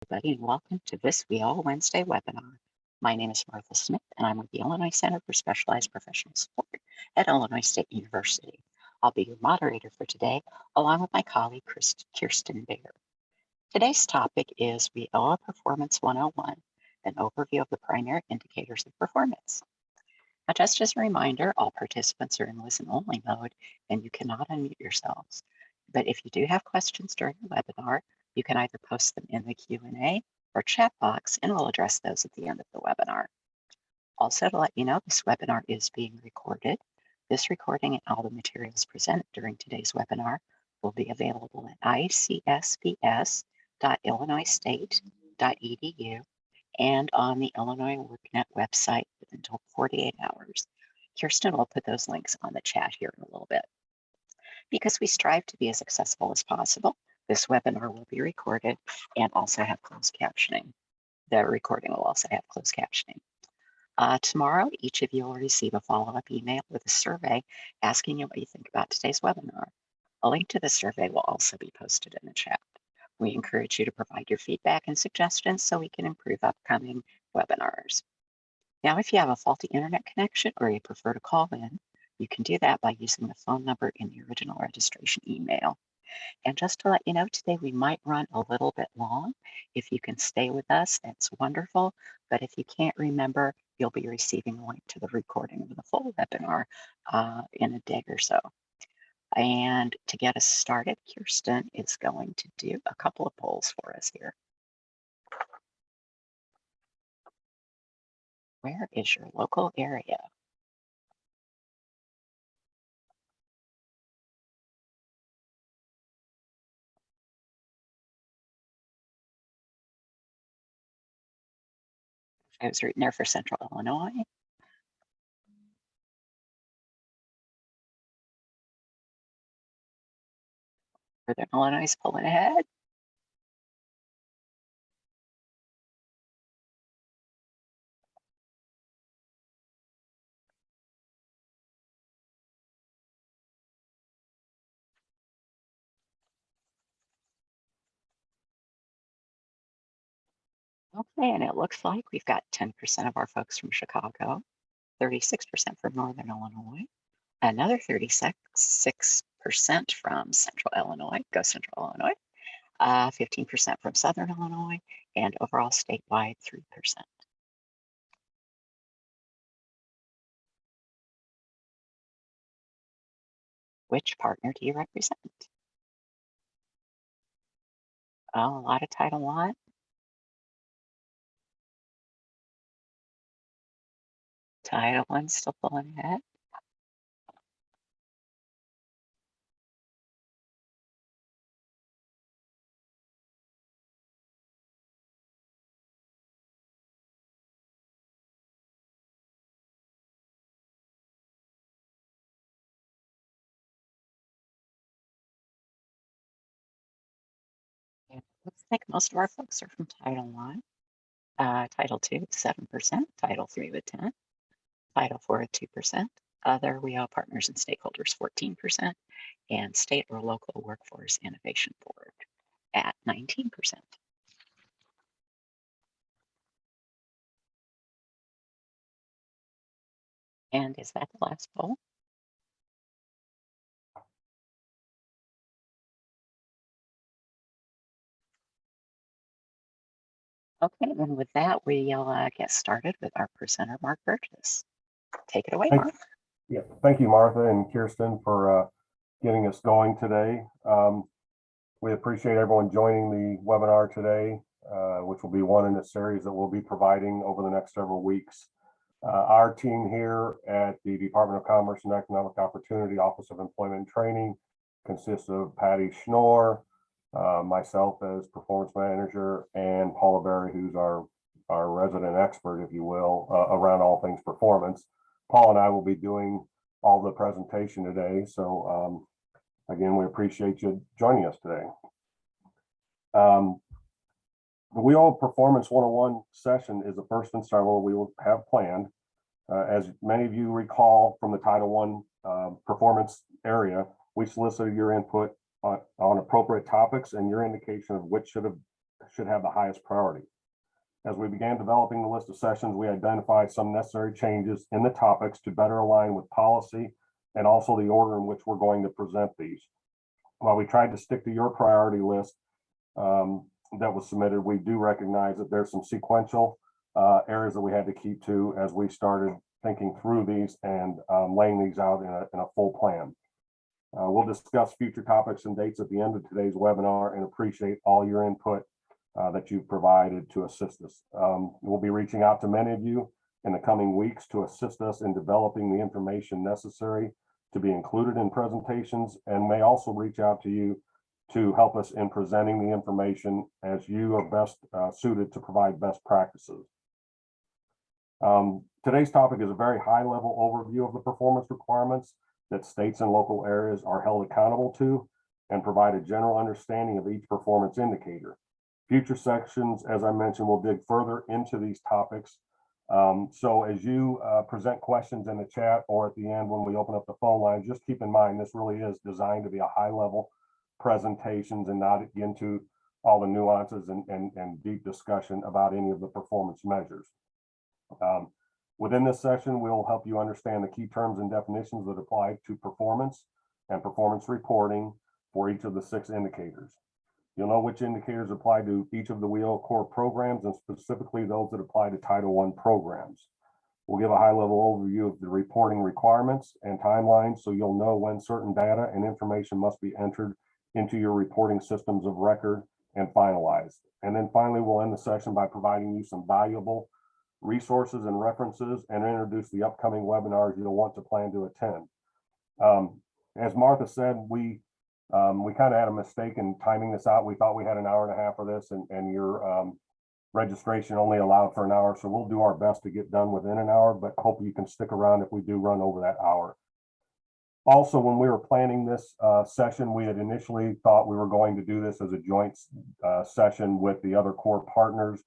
Everybody, and welcome to this WIOA Wednesday webinar. My name is Martha Smith, and I'm with the Illinois Center for Specialized Professional Support at Illinois State University. I'll be your moderator for today, along with my colleague, Kirsten Baer. Today's topic is WIOA Performance 101, an overview of the primary indicators of performance. Now, just as a reminder, all participants are in listen-only mode, and you cannot unmute yourselves. But if you do have questions during the webinar, you can either post them in the Q&A or chat box, and we'll address those at the end of the webinar. Also, to let you know, this webinar is being recorded. This recording and all the materials presented during today's webinar will be available at icsbs.illinoisstate.edu and on the Illinois WorkNet website within 48 hours. Kirsten will put those links on the chat here in a little bit. Because we strive to be as accessible as possible, this webinar will be recorded and also have closed captioning. The recording will also have closed captioning. Tomorrow, each of you will receive a follow-up email with a survey asking you what you think about today's webinar. A link to the survey will also be posted in the chat. We encourage you to provide your feedback and suggestions so we can improve upcoming webinars. Now, if you have a faulty internet connection or you prefer to call in, you can do that by using the phone number in the original registration email. And just to let you know, today we might run a little bit long. If you can stay with us, that's wonderful. But if you can't remember, you'll be receiving a link to the recording of the full webinar in a day or so. And to get us started, Kirsten is going to do a couple of polls for us here. Where is your local area? I was written there for Central Illinois. Northern Illinois is pulling ahead. Okay, and it looks like we've got 10% of our folks from Chicago, 36% from Northern Illinois, another 36% from Central Illinois, go Central Illinois, 15% from Southern Illinois, and overall statewide 3%. Which partner do you represent? Oh, a lot of Title I. Title I still pulling ahead. And it looks like most of our folks are from Title I. Title II with 7%, Title III with 10, Title IV at 2%, other WIOA partners and stakeholders 14%, and state or local workforce innovation board at 19%. And is that the last poll? Okay, then with that, we'll get started with our presenter, Mark Burgess. Take it away, Mark. Yeah, thank you, Martha and Kirsten, for getting us going today. We appreciate everyone joining the webinar today, which will be one in a series that we'll be providing over the next several weeks. Our team here at the Department of Commerce and Economic Opportunity Office of Employment and Training consists of Patty Schnorr, myself as performance manager, and Paula Berry, who's our resident expert, if you will, around all things performance. Paul and I will be doing all the presentation today. So again, we appreciate you joining us today. The WIOA Performance 101 session is the first in several we will have planned. As many of you recall from the Title I performance area, we solicited your input on appropriate topics and your indication of which should should have the highest priority. As we began developing the list of sessions, we identified some necessary changes in the topics to better align with policy and also the order in which we're going to present these. While we tried to stick to your priority list that was submitted, we do recognize that there's some sequential areas that we had to keep to as we started thinking through these and laying these out in a full plan. We'll discuss future topics and dates at the end of today's webinar and appreciate all your input that you've provided to assist us. We'll be reaching out to many of you in the coming weeks to assist us in developing the information necessary to be included in presentations, and may also reach out to you to help us in presenting the information as you are best suited to provide best practices. Today's topic is a very high-level overview of the performance requirements that states and local areas are held accountable to, and provide a general understanding of each performance indicator. Future sections, as I mentioned, will dig further into these topics. So as you present questions in the chat or at the end when we open up the phone lines, just keep in mind this really is designed to be a high-level presentations and not get into all the nuances and deep discussion about any of the performance measures. Within this session, we'll help you understand the key terms and definitions that apply to performance and performance reporting for each of the 6 indicators. You'll know which indicators apply to each of the WIOA core programs, and specifically those that apply to Title I programs. We'll give a high-level overview of the reporting requirements and timelines, so you'll know when certain data and information must be entered into your reporting systems of record and finalized. And then finally, we'll end the session by providing you some valuable resources and references and introduce the upcoming webinars you'll want to plan to attend. As Martha said, we kind of had a mistake in timing this out. We thought we had an hour and a half for this, and your registration only allowed for an hour. So we'll do our best to get done within an hour, but hope you can stick around if we do run over that hour. Also, when we were planning this session, we had initially thought we were going to do this as a joint session with the other core partners.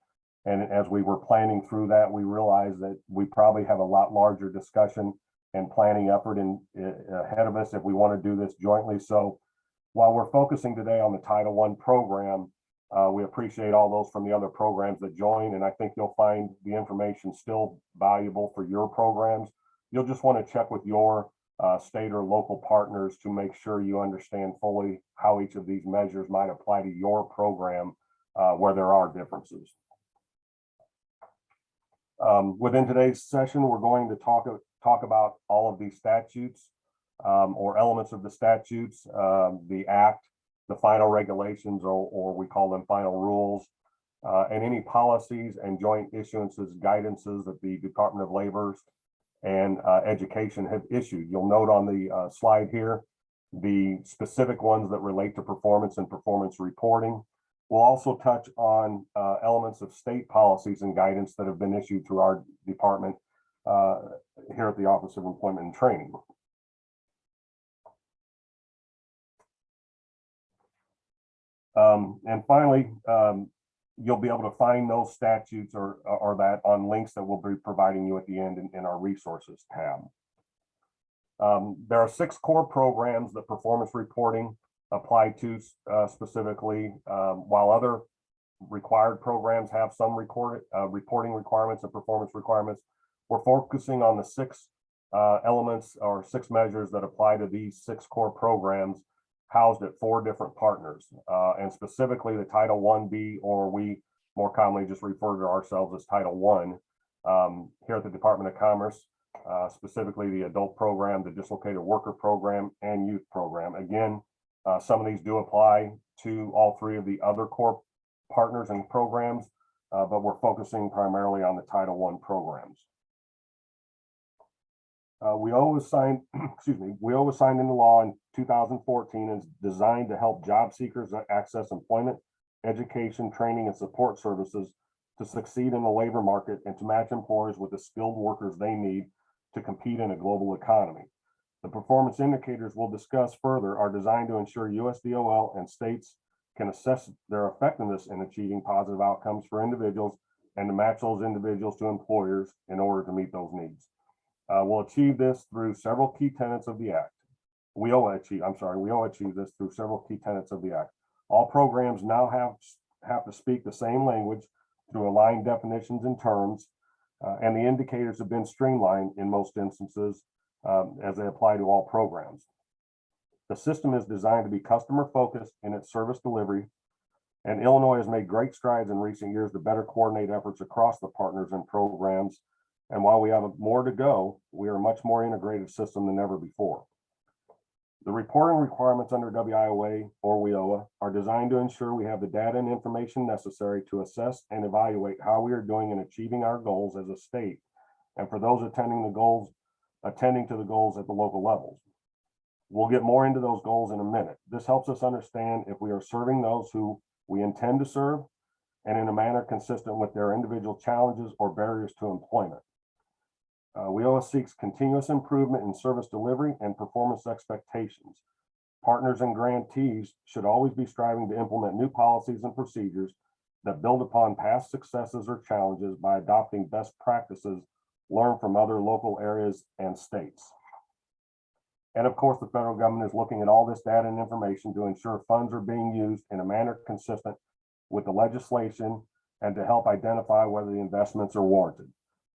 And as we were planning through that, we realized that we probably have a lot larger discussion and planning effort ahead of us if we want to do this jointly. So while we're focusing today on the Title I program, we appreciate all those from the other programs that join, and I think you'll find the information still valuable for your programs. You'll just want to check with your state or local partners to make sure you understand fully how each of these measures might apply to your program where there are differences. Within today's session, we're going to talk about all of these statutes or elements of the statutes, the act, the final regulations, or we call them final rules, and any policies and joint issuances, guidances that the Department of Labor and Education have issued. You'll note on the slide here the specific ones that relate to performance and performance reporting. We'll also touch on elements of state policies and guidance that have been issued through our department here at the Office of Employment and Training. And finally, you'll be able to find those statutes or that on links that we'll be providing you at the end in our resources tab. There are 6 core programs that performance reporting apply to specifically, while other required programs have some reporting requirements and performance requirements. We're focusing on the 6 elements or 6 measures that apply to these 6 core programs housed at 4 different partners, and specifically the Title I-B, or we more commonly just refer to ourselves as Title I, here at the Department of Commerce, specifically the adult program, the dislocated worker program, and youth program. Again, some of these do apply to all 3 of the other core partners and programs, but we're focusing primarily on the Title I programs. WIOA was signed, WIOA was signed into law in 2014 and is designed to help job seekers access employment, education, training, and support services to succeed in the labor market and to match employers with the skilled workers they need to compete in a global economy. The performance indicators we'll discuss further are designed to ensure USDOL and states can assess their effectiveness in achieving positive outcomes for individuals and to match those individuals to employers in order to meet those needs. We'll achieve this through several key tenets of the Act. WIOA achieve this through several key tenets of the Act. All programs now have have to speak the same language to align definitions and terms, and the indicators have been streamlined in most instances as they apply to all programs. The system is designed to be customer-focused in its service delivery, and Illinois has made great strides in recent years to better coordinate efforts across the partners and programs. And while we have more to go, we are a much more integrated system than ever before. The reporting requirements under WIOA or WIOA are designed to ensure we have the data and information necessary to assess and evaluate how we are doing in achieving our goals as a state, and for those attending to the goals at the local levels. We'll get more into those goals in a minute. This helps us understand if we are serving those who we intend to serve and in a manner consistent with their individual challenges or barriers to employment. WIOA seeks continuous improvement in service delivery and performance expectations. Partners and grantees should always be striving to implement new policies and procedures that build upon past successes or challenges by adopting best practices learned from other local areas and states. And of course, the federal government is looking at all this data and information to ensure funds are being used in a manner consistent with the legislation and to help identify whether the investments are warranted.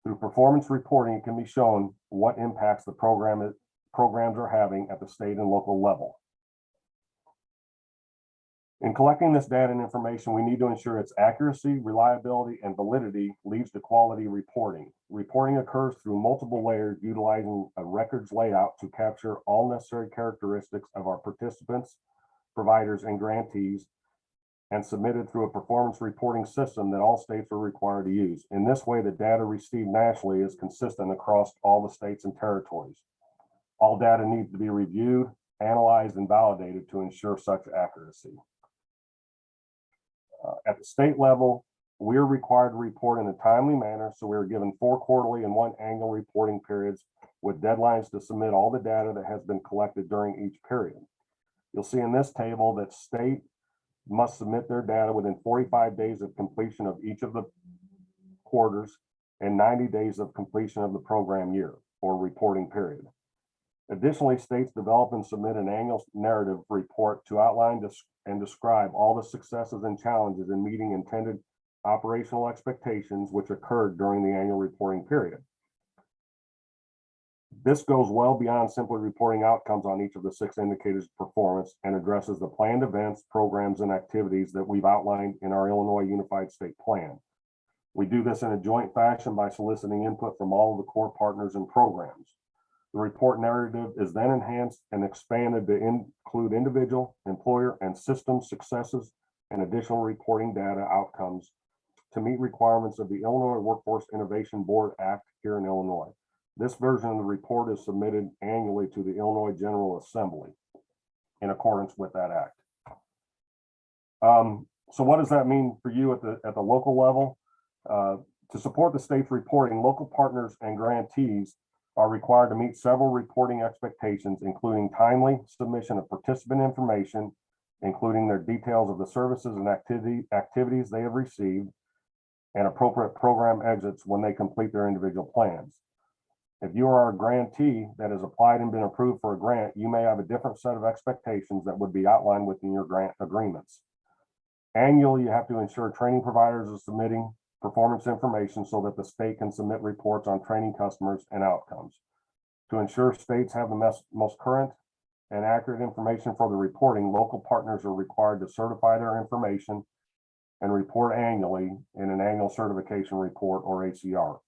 Through performance reporting, it can be shown what impacts the programs are having at the state and local level. In collecting this data and information, we need to ensure its accuracy, reliability, and validity leads to quality reporting. Reporting occurs through multiple layers utilizing a records layout to capture all necessary characteristics of our participants, providers, and grantees, and submitted through a performance reporting system that all states are required to use. In this way, the data received nationally is consistent across all the states and territories. All data needs to be reviewed, analyzed, and validated to ensure such accuracy. At the state level, we are required to report in a timely manner, so we are given 4 quarterly and 1 annual reporting periods with deadlines to submit all the data that has been collected during each period. You'll see in this table that state must submit their data within 45 days of completion of each of the quarters and 90 days of completion of the program year or reporting period. Additionally, states develop and submit an annual narrative report to outline and describe all the successes and challenges in meeting intended operational expectations which occurred during the annual reporting period. This goes well beyond simply reporting outcomes on each of the 6 indicators of performance and addresses the planned events, programs, and activities that we've outlined in our Illinois Unified State Plan. We do this in a joint fashion by soliciting input from all of the core partners and programs. The report narrative is then enhanced and expanded to include individual, employer, and system successes and additional reporting data outcomes to meet requirements of the Illinois Workforce Innovation Board Act here in Illinois. This version of the report is submitted annually to the Illinois General Assembly in accordance with that act. So what does that mean for you at the local level? To support the state's reporting, local partners and grantees are required to meet several reporting expectations, including timely submission of participant information, including their details of the services and activities they have received, and appropriate program exits when they complete their individual plans. If you are a grantee that has applied and been approved for a grant, you may have a different set of expectations that would be outlined within your grant agreements. Annually, you have to ensure training providers are submitting performance information so that the state can submit reports on training customers and outcomes. To ensure states have the most current and accurate information for the reporting, local partners are required to certify their information and report annually in an annual certification report or ACR.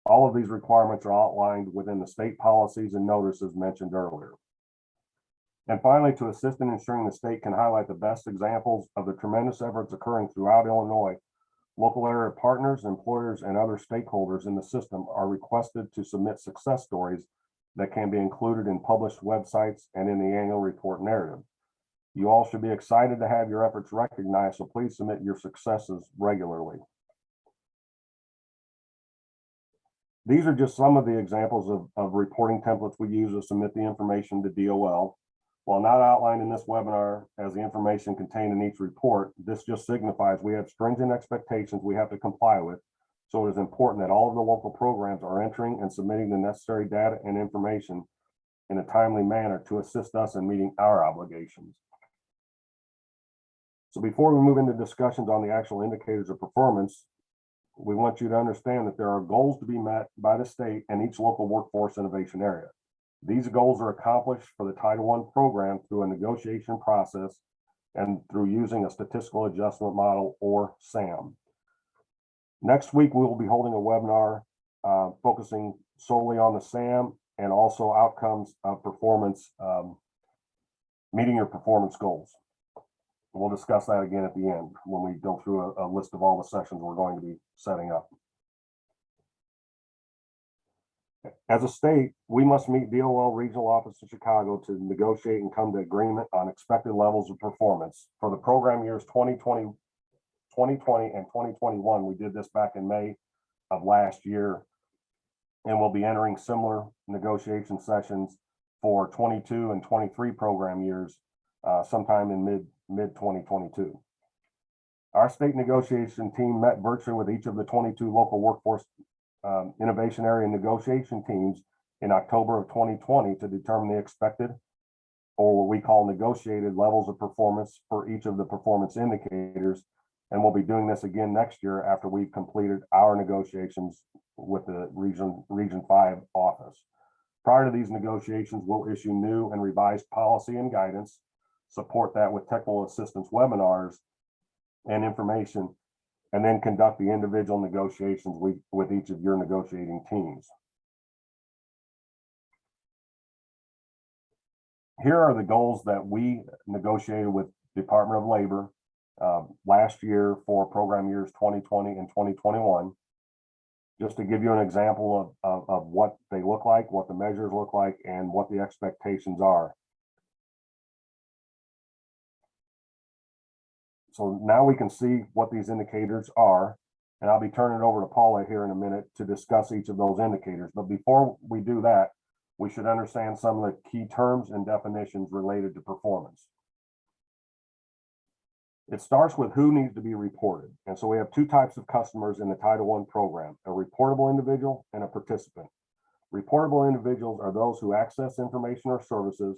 All of these requirements are outlined within the state policies and notices mentioned earlier. And finally, to assist in ensuring the state can highlight the best examples of the tremendous efforts occurring throughout Illinois, local area partners, employers, and other stakeholders in the system are requested to submit success stories that can be included in published websites and in the annual report narrative. You all should be excited to have your efforts recognized, so please submit your successes regularly. These are just some of the examples of reporting templates we use to submit the information to DOL. While not outlined in this webinar as the information contained in each report, this just signifies we have stringent expectations we have to comply with. So it is important that all of the local programs are entering and submitting the necessary data and information in a timely manner to assist us in meeting our obligations. So before we move into discussions on the actual indicators of performance, we want you to understand that there are goals to be met by the state and each local workforce innovation area. These goals are accomplished for the Title I program through a negotiation process and through using a statistical adjustment model, or SAM. Next week, we will be holding a webinar focusing solely on the SAM and also outcomes of performance, meeting your performance goals. We'll discuss that again at the end when we go through a list of all the sessions we're going to be setting up. As a state, we must meet DOL Regional Office in Chicago to negotiate and come to agreement on expected levels of performance. For the program years 2020 and 2021, we did this back in May of last year, and we'll be entering similar negotiation sessions for 22 and 23 program years sometime in mid 2022. Our state negotiation team met virtually with each of the 22 local workforce innovation area negotiation teams in October of 2020 to determine the expected, or what we call negotiated, levels of performance for each of the performance indicators. And we'll be doing this again next year after we've completed our negotiations with the Region 5 office. Prior to these negotiations, we'll issue new and revised policy and guidance, support that with technical assistance webinars and information, and then conduct the individual negotiations with each of your negotiating teams. Here are the goals that we negotiated with Department of Labor last year for program years 2020 and 2021. Just to give you an example of what they look like, what the measures look like, and what the expectations are. So now we can see what these indicators are, and I'll be turning it over to Paula here in a minute to discuss each of those indicators. But before we do that, we should understand some of the key terms and definitions related to performance. It starts with who needs to be reported. And so we have two types of customers in the Title I program, a reportable individual and a participant. Reportable individuals are those who access information or services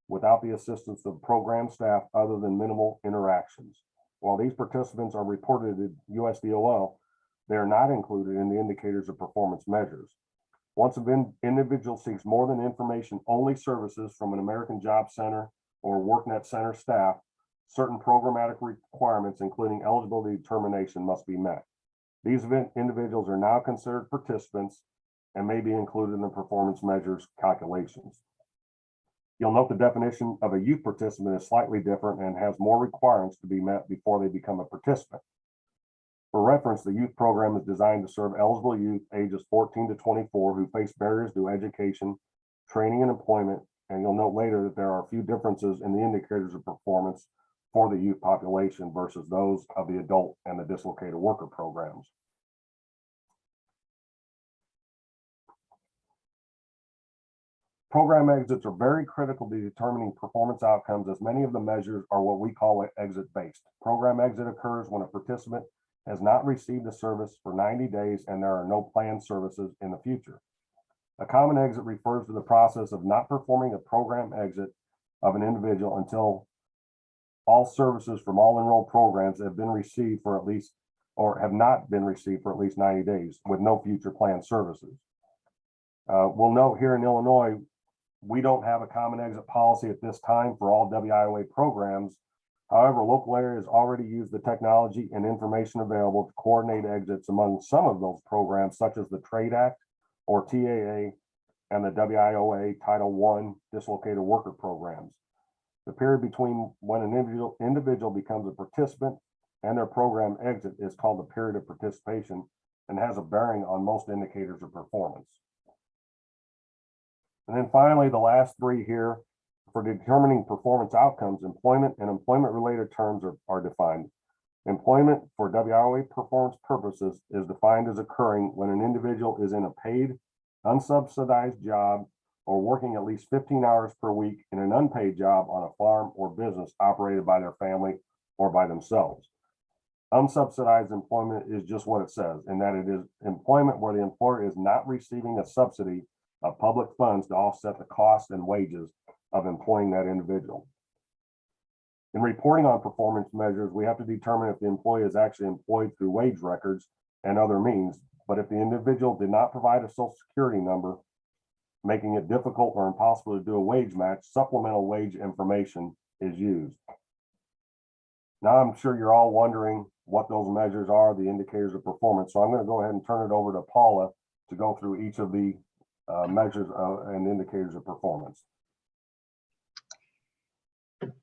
without the assistance of program staff other than minimal interactions. While these participants are reported to USDOL, they are not included in the indicators of performance measures. Once an individual seeks more than information-only services from an American Job Center or WorkNet Center staff, certain programmatic requirements, including eligibility determination, must be met. These individuals are now considered participants and may be included in the performance measures calculations. You'll note the definition of a youth participant is slightly different and has more requirements to be met before they become a participant. For reference, the youth program is designed to serve eligible youth ages 14 to 24 who face barriers to education, training, and employment. And you'll note later that there are a few differences in the indicators of performance for the youth population versus those of the adult and the dislocated worker programs. Program exits are very critical to determining performance outcomes, as many of the measures are what we call exit-based. Program exit occurs when a participant has not received a service for 90 days and there are no planned services in the future. A common exit refers to the process of not performing a program exit of an individual until all services from all enrolled programs have been received for at least, or have not been received for at least 90 days with no future planned services. We'll note here in Illinois, we don't have a common exit policy at this time for all WIOA programs. However, local areas already use the technology and information available to coordinate exits among some of those programs, such as the Trade Act or TAA and the WIOA Title I dislocated worker programs. The period between when an individual becomes a participant and their program exit is called the period of participation and has a bearing on most indicators of performance. And then finally, the last three here, for determining performance outcomes, employment and employment-related terms are defined. Employment for WIOA performance purposes is defined as occurring when an individual is in a paid, unsubsidized job or working at least 15 hours per week in an unpaid job on a farm or business operated by their family or by themselves. Unsubsidized employment is just what it says, in that it is employment where the employer is not receiving a subsidy of public funds to offset the cost and wages of employing that individual. In reporting on performance measures, we have to determine if the employee is actually employed through wage records and other means. But if the individual did not provide a social security number, making it difficult or impossible to do a wage match, supplemental wage information is used. Now, I'm sure you're all wondering what those measures are, the indicators of performance. So I'm going to go ahead and turn it over to Paula to go through each of the measures and indicators of performance.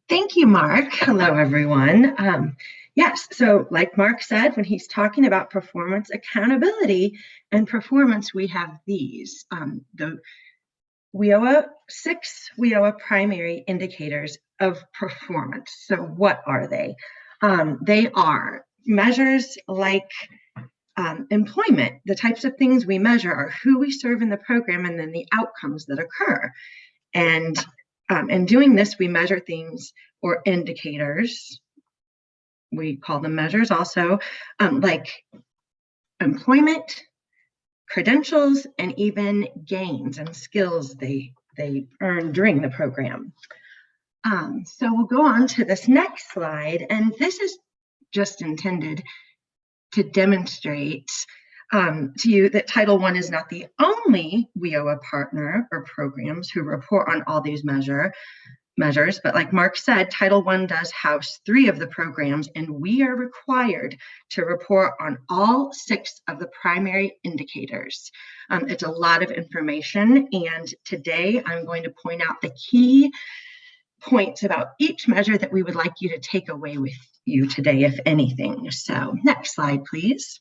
Thank you, Mark. Hello, everyone. Yes, so like Mark said, when he's talking about performance accountability and performance, we have these. The WIOA, 6 WIOA primary indicators of performance. So what are they? They are measures like employment. The types of things we measure are who we serve in the program and then the outcomes that occur. And in doing this, we measure things or indicators. We call them measures also, like employment, credentials, and even gains and skills they earn during the program. So we'll go on to this next slide, and this is just intended to demonstrate to you that Title I is not the only WIOA partner or programs who report on all these measures, but like Mark said, Title I does house 3 of the programs, and we are required to report on all 6 of the primary indicators. It's a lot of information, and today I'm going to point out the key points about each measure that we would like you to take away with you today, if anything. So next slide, please.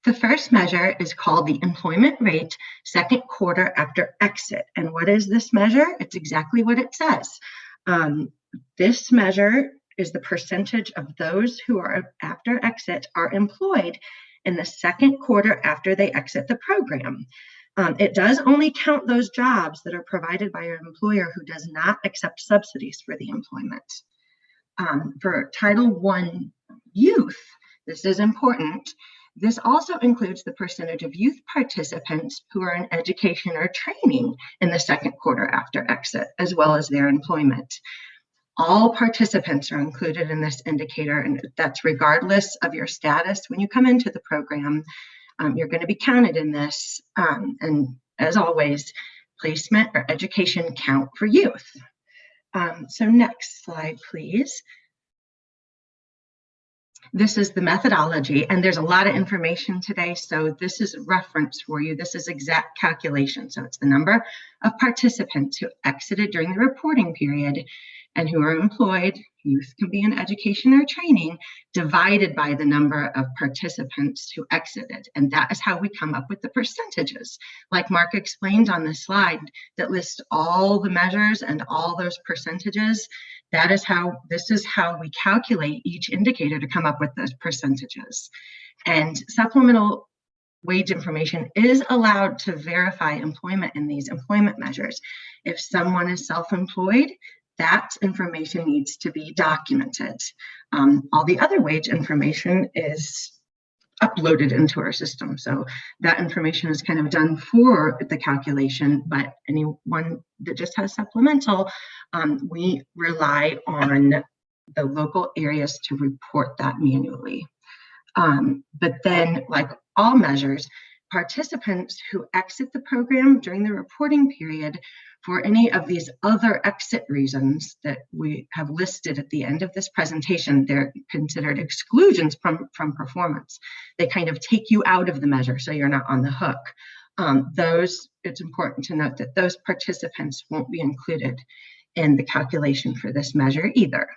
The first measure is called the employment rate second quarter after exit. And what is this measure? It's exactly what it says. This measure is the percentage of those who are after exit are employed in the second quarter after they exit the program. It does only count those jobs that are provided by an employer who does not accept subsidies for the employment. For Title I youth, this is important. This also includes the percentage of youth participants who are in education or training in the second quarter after exit, as well as their employment. All participants are included in this indicator, and that's regardless of your status. When you come into the program, you're going to be counted in this. And as always, placement or education count for youth. So next slide, please. This is the methodology, and there's a lot of information today, so this is a reference for you. This is exact calculation. So it's the number of participants who exited during the reporting period and who are employed, youth can be in education or training, divided by the number of participants who exited. And that is how we come up with the percentages. Like Mark explained on this slide that lists all the measures and all those percentages, this is how we calculate each indicator to come up with those percentages. And supplemental wage information is allowed to verify employment in these employment measures. If someone is self-employed, that information needs to be documented. All the other wage information is uploaded into our system. So that information is kind of done for the calculation, but anyone that just has supplemental, we rely on the local areas to report that manually. But then, like all measures, participants who exit the program during the reporting period for any of these other exit reasons that we have listed at the end of this presentation, they're considered exclusions from performance. They kind of take you out of the measure, so you're not on the hook. It's important to note that those participants won't be included in the calculation for this measure either.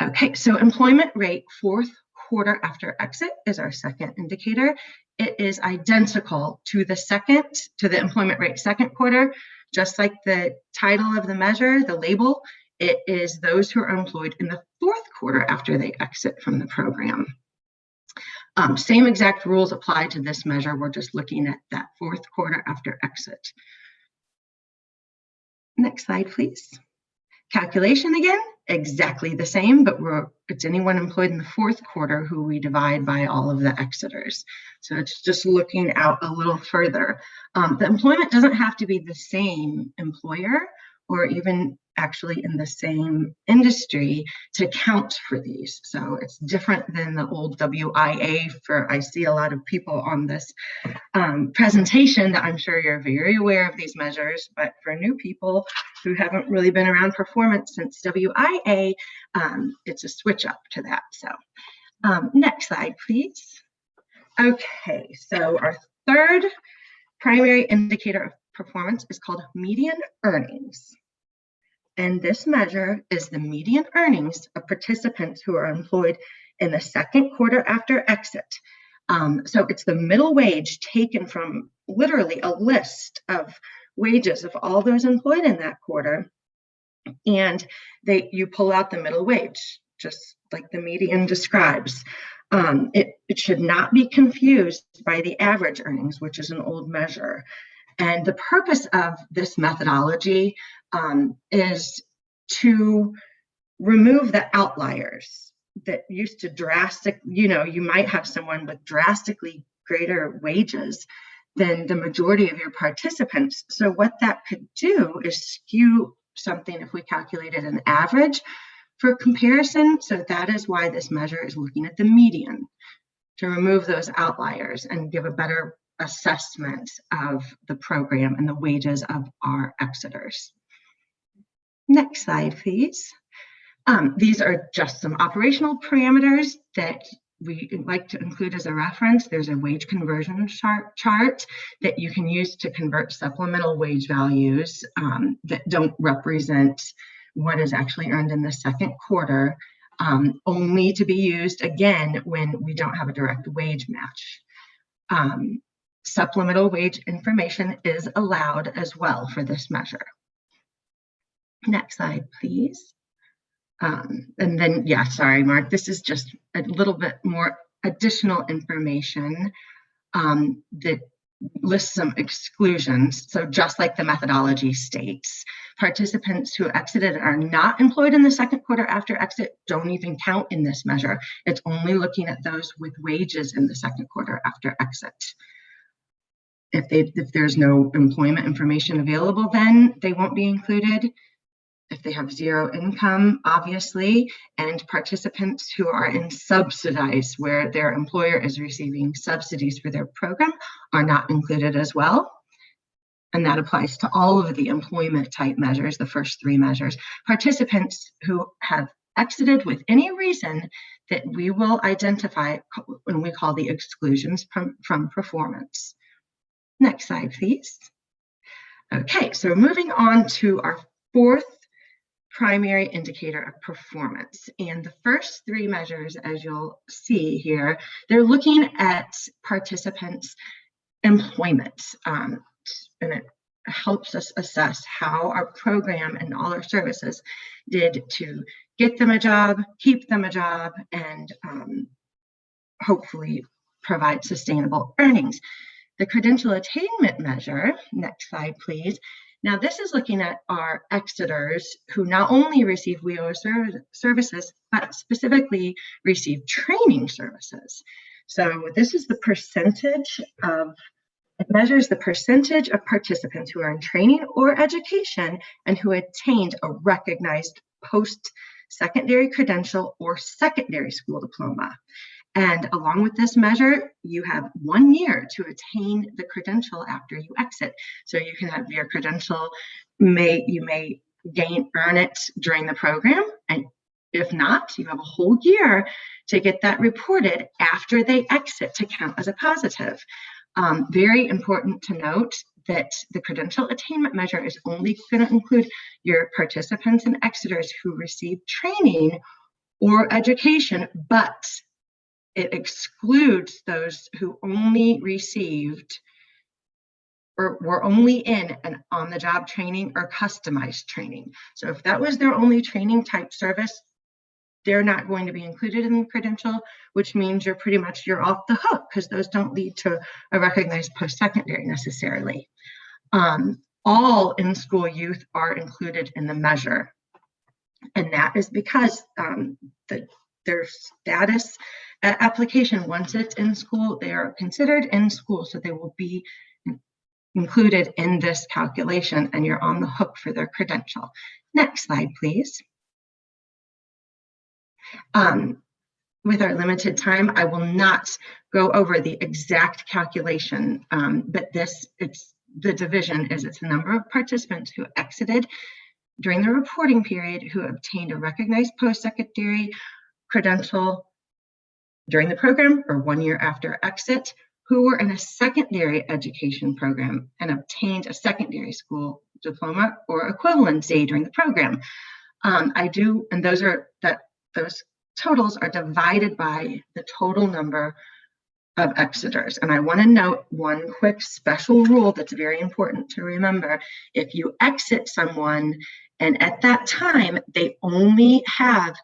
Okay, so employment rate fourth quarter after exit is our second indicator. It is identical to the employment rate second quarter, just like the title of the measure, the label. It is those who are employed in the fourth quarter after they exit from the program. Same exact rules apply to this measure. We're just looking at that fourth quarter after exit. Next slide, please. Calculation again, exactly the same, but it's anyone employed in the fourth quarter who we divide by all of the exiters. So it's just looking out a little further. The employment doesn't have to be the same employer or even actually in the same industry to count for these. So it's different than the old WIA I see a lot of people on this presentation that I'm sure you're very aware of these measures, but for new people who haven't really been around performance since WIA, it's a switch up to that. So next slide, please. Okay, so our third primary indicator of performance is called median earnings. And this measure is the median earnings of participants who are employed in the second quarter after exit. So it's the middle wage taken from literally a list of wages of all those employed in that quarter. And you pull out the middle wage, just like the median describes. It should not be confused by the average earnings, which is an old measure. And the purpose of this methodology is to remove the outliers that used to you might have someone with drastically greater wages than the majority of your participants. So what that could do is skew something if we calculated an average for comparison. So that is why this measure is looking at the median, to remove those outliers and give a better assessment of the program and the wages of our exiters. Next slide, please. These are just some operational parameters that we like to include as a reference. There's a wage conversion chart that you can use to convert supplemental wage values that don't represent what is actually earned in the second quarter, only to be used again when we don't have a direct wage match. Supplemental wage information is allowed as well for this measure. Next slide, please. And then, yeah, sorry, Mark, this is just a little bit more additional information that lists some exclusions. So just like the methodology states, participants who exited are not employed in the second quarter after exit don't even count in this measure. It's only looking at those with wages in the second quarter after exit. If there's no employment information available, then they won't be included. If they have zero income, obviously, and participants who are in subsidized, where their employer is receiving subsidies for their program, are not included as well. And that applies to all of the employment type measures, the first three measures. Participants who have exited with any reason that we will identify when we call the exclusions from performance. Next slide, please. Okay, so moving on to our fourth primary indicator of performance. And the first three measures, as you'll see here, they're looking at participants' employment. And it helps us assess how our program and all our services did to get them a job, keep them a job, and hopefully provide sustainable earnings. The credential attainment measure, next slide, please. Now, this is looking at our exiters who not only receive WIOA services, but specifically receive training services. So this is the percentage of, it measures the percentage of participants who are in training or education and who attained a recognized post-secondary credential or secondary school diploma. And along with this measure, you have 1 year to attain the credential after you exit. So you can have your credential, you may earn it during the program, and if not, you have a whole year to get that reported after they exit to count as a positive. Very important to note that the credential attainment measure is only going to include your participants and exiters who receive training or education, but it excludes those who only received or were only in an on-the-job training or customized training. So if that was their only training type service, they're not going to be included in the credential, which means you're off the hook because those don't lead to a recognized post-secondary necessarily. All in-school youth are included in the measure. And that is because their status application, once it's in school, they are considered in school, so they will be included in this calculation, and you're on the hook for their credential. Next slide, please. With our limited time, I will not go over the exact calculation, but the division is it's the number of participants who exited during the reporting period who obtained a recognized post-secondary credential during the program or 1 year after exit, who were in a secondary education program and obtained a secondary school diploma or equivalency during the program. And those totals are divided by the total number of exiters. And I want to note one quick special rule that's very important to remember. If you exit someone and at that time they only have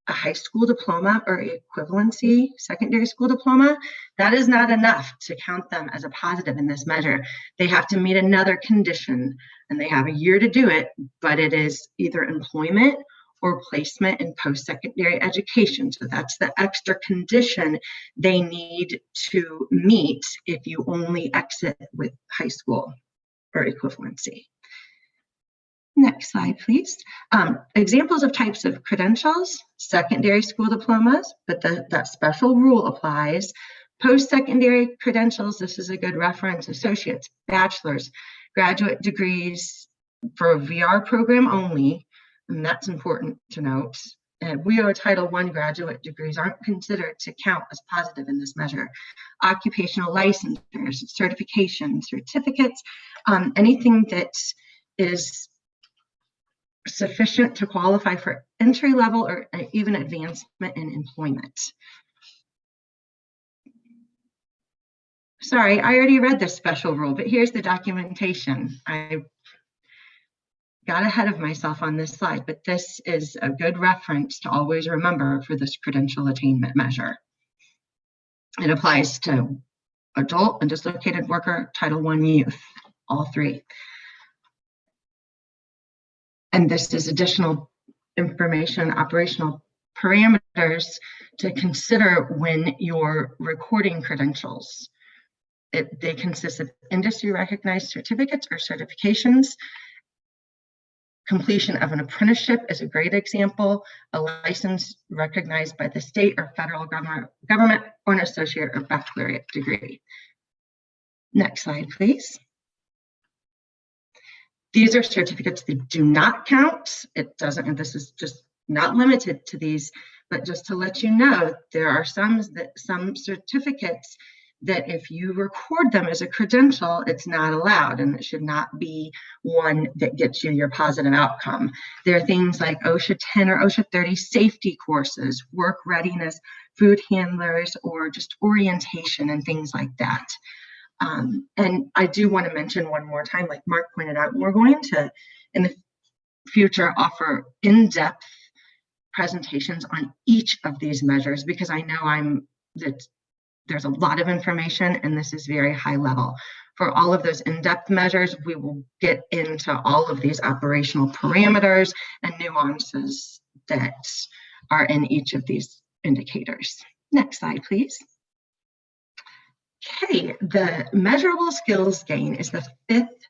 a high school diploma or equivalency secondary school diploma, that is not enough to count them as a positive in this measure. They have to meet another condition, and they have a year to do it, but it is either employment or placement in post-secondary education. So that's the extra condition they need to meet if you only exit with high school or equivalency. Next slide, please. Examples of types of credentials: secondary school diplomas, but that special rule applies. Post-secondary credentials, this is a good reference: associates, bachelor's, graduate degrees for a VR program only, and that's important to note. WIOA Title I graduate degrees aren't considered to count as positive in this measure. Occupational licensures, certifications, certificates, anything that is sufficient to qualify for entry level or even advancement in employment. Sorry, I already read this special rule, but here's the documentation. I got ahead of myself on this slide, but this is a good reference to always remember for this credential attainment measure. It applies to adult and dislocated worker, Title I youth, all three. And this is additional information, operational parameters to consider when you're recording credentials. They consist of industry recognized certificates or certifications. Completion of an apprenticeship is a great example. A license recognized by the state or federal government, or an associate or baccalaureate degree. Next slide, please. These are certificates that do not count. It doesn't, and this is just not limited to these, but just to let you know, there are some certificates that if you record them as a credential, it's not allowed, and it should not be one that gets you your positive outcome. There are things like OSHA 10 or OSHA 30 safety courses, work readiness, food handlers, or just orientation and things like that. And I do want to mention one more time, like Mark pointed out, we're going to, in the future, offer in-depth presentations on each of these measures, because I know there's a lot of information and this is very high level. For all of those in-depth measures, we will get into all of these operational parameters and nuances that are in each of these indicators. Next slide, please. Okay, the measurable skills gain is the fifth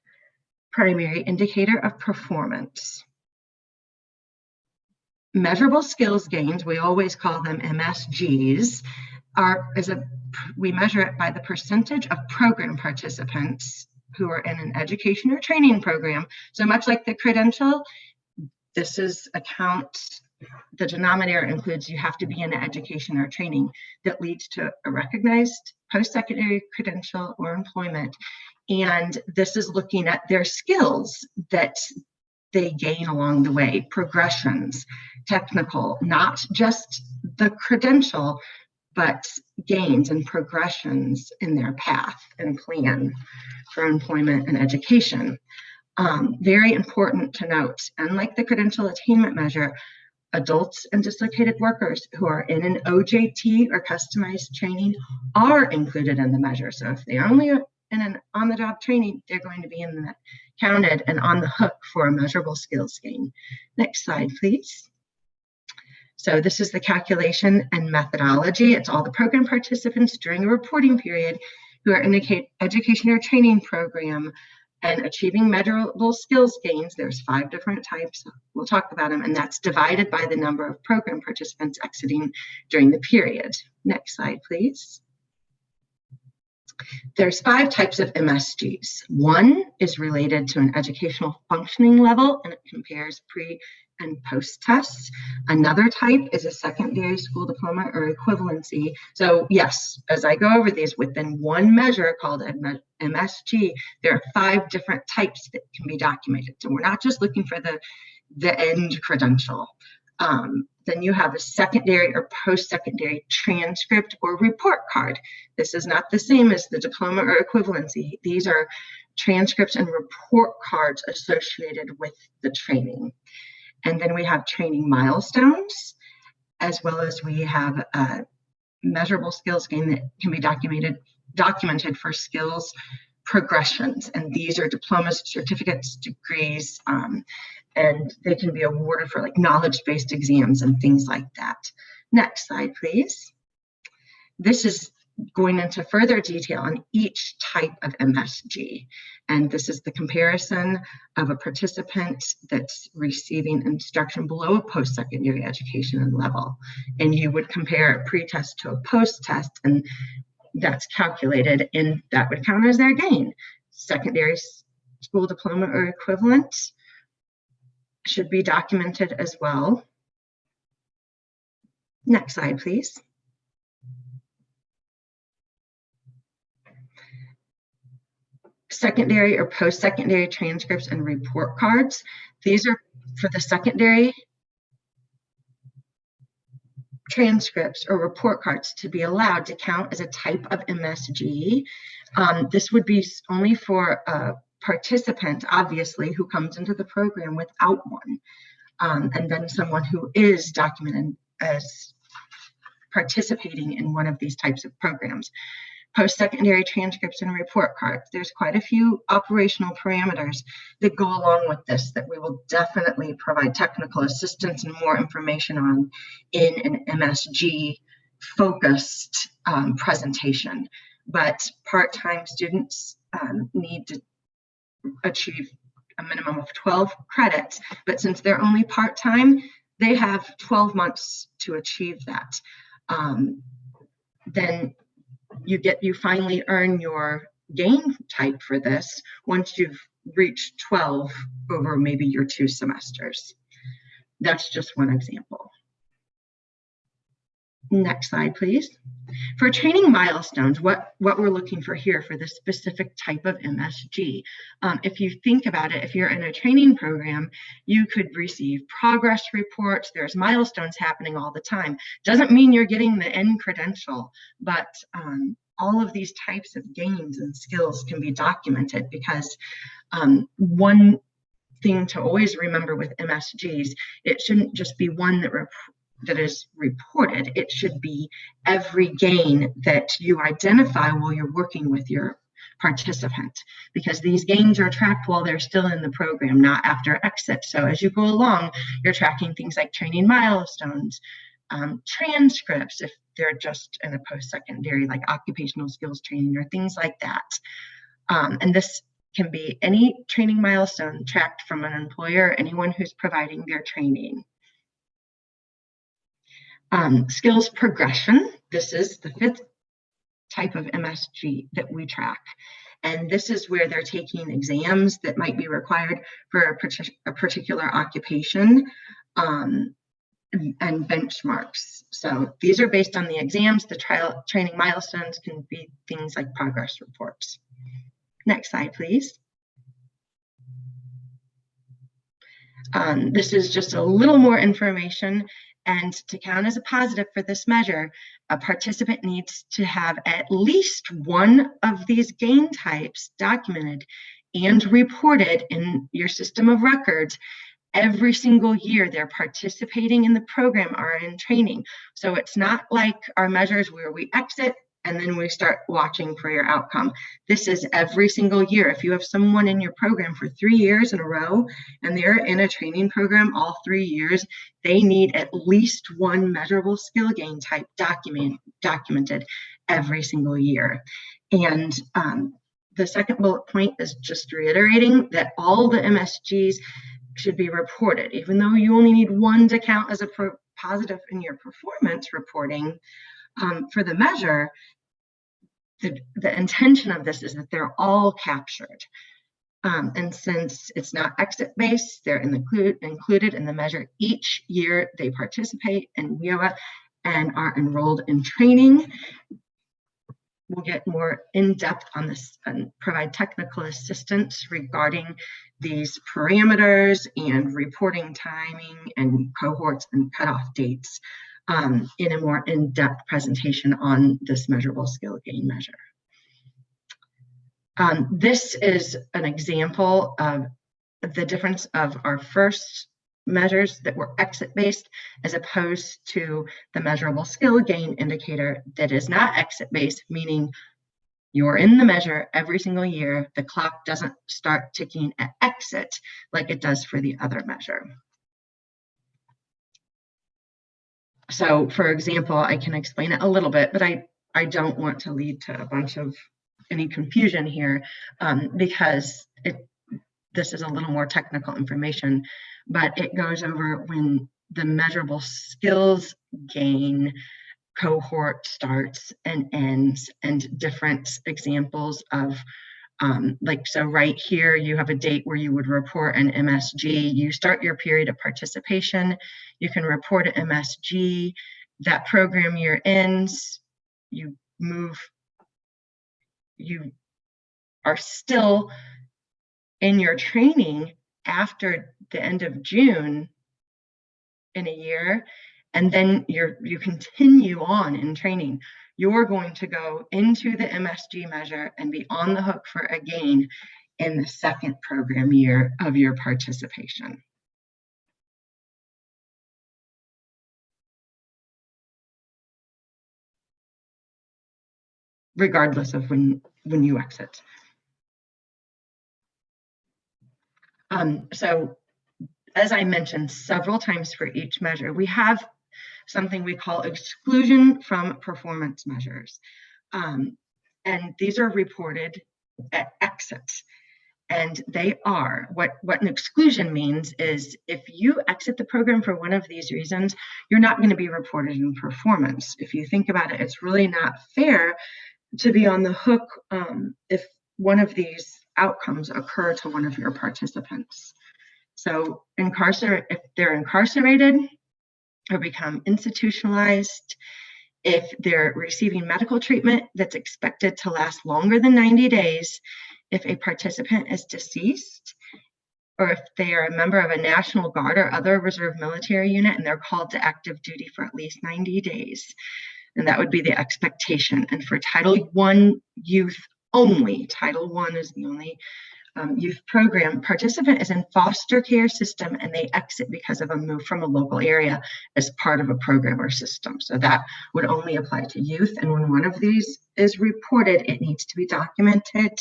primary indicator of performance. Measurable skills gains, we always call them MSGs, we measure it by the percentage of program participants who are in an education or training program. So much like the credential, this is the denominator includes you have to be in an education or training that leads to a recognized post-secondary credential or employment. And this is looking at their skills that they gain along the way, progressions, technical, not just the credential, but gains and progressions in their path and plan for employment and education. Very important to note, unlike the credential attainment measure, adults and dislocated workers who are in an OJT or customized training are included in the measure. So if they are only in an on-the-job training, they're going to be counted and on the hook for a measurable skills gain. Next slide, please. So this is the calculation and methodology. It's all the program participants during a reporting period who are in an education or training program and achieving measurable skills gains. There's 5 different types. We'll talk about them, and that's divided by the number of program participants exiting during the period. Next slide, please. There's 5 types of MSGs. One is related to an educational functioning level, and it compares pre and post tests. Another type is a secondary school diploma or equivalency. So yes, as I go over these, within one measure called MSG, there are 5 different types that can be documented. So we're not just looking for the end credential. Then you have a secondary or post-secondary transcript or report card. This is not the same as the diploma or equivalency. These are transcripts and report cards associated with the training. And then we have training milestones, as well as we have measurable skills gain that can be documented for skills progressions. And these are diplomas, certificates, degrees, and they can be awarded for like knowledge-based exams and things like that. Next slide, please. This is going into further detail on each type of MSG. And this is the comparison of a participant that's receiving instruction below a post-secondary education level. And you would compare a pre-test to a post-test, and that's calculated, and that would count as their gain. Secondary school diploma or equivalent should be documented as well. Next slide, please. Secondary or post-secondary transcripts and report cards. These are for the secondary transcripts or report cards to be allowed to count as a type of MSG. This would be only for a participant, obviously, who comes into the program without one, and then someone who is documented as participating in one of these types of programs. Post-secondary transcripts and report cards. There's quite a few operational parameters that go along with this that we will definitely provide technical assistance and more information on in an MSG focused presentation. But part-time students need to achieve a minimum of 12 credits, but since they're only part-time, they have 12 months to achieve that. Then you finally earn your gain type for this once you've reached 12 over maybe your 2 semesters. That's just one example. Next slide, please. For training milestones, what we're looking for here for this specific type of MSG. If you think about it, if you're in a training program, you could receive progress reports. There's milestones happening all the time. Doesn't mean you're getting the end credential, but all of these types of gains and skills can be documented, because one thing to always remember with MSGs, it shouldn't just be one that is reported. It should be every gain that you identify while you're working with your participant, because these gains are tracked while they're still in the program, not after exit. So as you go along, you're tracking things like training milestones, transcripts, if they're just in a post-secondary, like occupational skills training or things like that. And this can be any training milestone tracked from an employer, anyone who's providing their training. Skills progression. This is the 5th type of MSG that we track. And this is where they're taking exams that might be required for a particular occupation and benchmarks. So these are based on the exams. The training milestones can be things like progress reports. Next slide, please. This is just a little more information. And to count as a positive for this measure, a participant needs to have at least one of these gain types documented and reported in your system of records every single year they're participating in the program or in training. So it's not like our measures where we exit and then we start watching for your outcome. This is every single year. If you have someone in your program for 3 years in a row and they're in a training program all 3 years, they need at least one measurable skill gain type documented every single year. And the second bullet point is just reiterating that all the MSGs should be reported, even though you only need one to count as a positive in your performance reporting for the measure. The intention of this is that they're all captured. And since it's not exit-based, they're included in the measure each year they participate in WIOA and are enrolled in training. We'll get more in-depth on this and provide technical assistance regarding these parameters and reporting timing and cohorts and cutoff dates in a more in-depth presentation on this measurable skill gain measure. This is an example of the difference of our first measures that were exit-based as opposed to the measurable skill gain indicator that is not exit-based, meaning you're in the measure every single year. The clock doesn't start ticking at exit like it does for the other measure. So for example, I can explain it a little bit, but I don't want to lead to a bunch of any confusion here because this is a little more technical information, but it goes over when the measurable skills gain cohort starts and ends, and different examples of so right here you have a date where you would report an MSG. You start your period of participation, you can report an MSG, that program year ends, you are still in your training after the end of June in a year, and then you continue on in training. You're going to go into the MSG measure and be on the hook for a gain in the second program year of your participation. Regardless of when you exit. So as I mentioned several times for each measure, we have something we call exclusion from performance measures. And these are reported at exit. And they are, what an exclusion means is if you exit the program for one of these reasons, you're not going to be reported in performance. If you think about it, it's really not fair to be on the hook if one of these outcomes occur to one of your participants. So if they're incarcerated or become institutionalized, if they're receiving medical treatment that's expected to last longer than 90 days, if a participant is deceased, or if they are a member of a National Guard or other reserve military unit and they're called to active duty for at least 90 days. And that would be the expectation. And for Title I youth only, Title I is the only youth program, participant is in foster care system and they exit because of a move from a local area as part of a program or system. So that would only apply to youth. And when one of these is reported, it needs to be documented,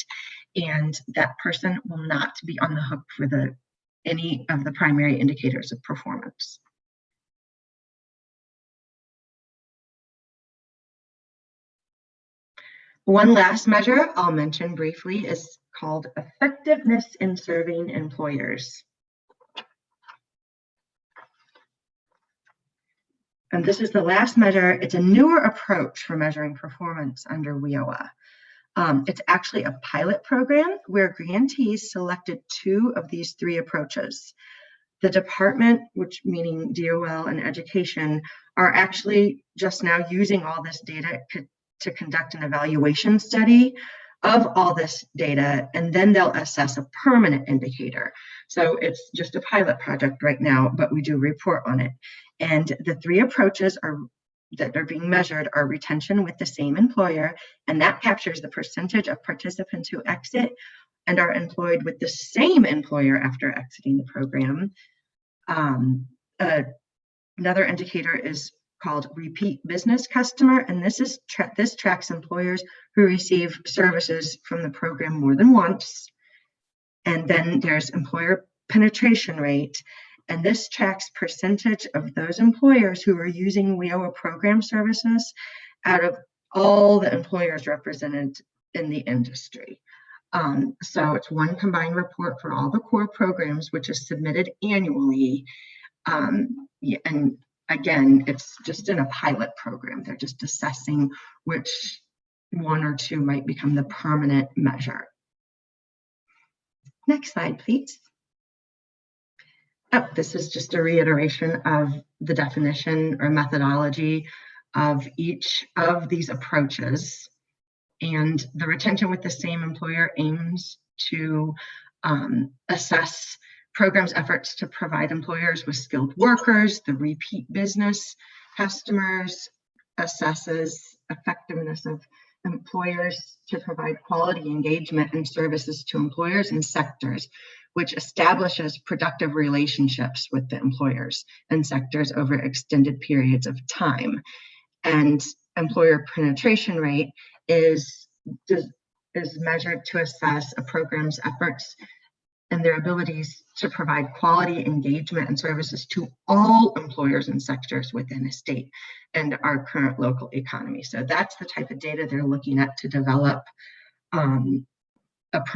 and that person will not be on the hook for any of the primary indicators of performance. One last measure I'll mention briefly is called effectiveness in serving employers. And this is the last measure. It's a newer approach for measuring performance under WIOA. It's actually a pilot program where grantees selected 2 of these 3 approaches. The department, which meaning DOL and education, are actually just now using all this data to conduct an evaluation study of all this data, and then they'll assess a permanent indicator. So it's just a pilot project right now, but we do report on it. And the 3 approaches that are being measured are retention with the same employer, and that captures the percentage of participants who exit and are employed with the same employer after exiting the program. Another indicator is called repeat business customer, and this tracks employers who receive services from the program more than once. And then there's employer penetration rate, and this tracks percentage of those employers who are using WIOA program services out of all the employers represented in the industry. So it's one combined report for all the core programs, which is submitted annually. Yeah, and again, it's just in a pilot program. They're just assessing which one or two might become the permanent measure. Next slide, please. Oh, this is just a reiteration of the definition or methodology of each of these approaches. And the retention with the same employer aims to assess programs' efforts to provide employers with skilled workers, the repeat business customers, assesses effectiveness of employers to provide quality engagement and services to employers and sectors, which establishes productive relationships with the employers and sectors over extended periods of time. And employer penetration rate is measured to assess a program's efforts and their abilities to provide quality engagement and services to all employers and sectors within a state and our current local economy. So that's the type of data they're looking at to develop a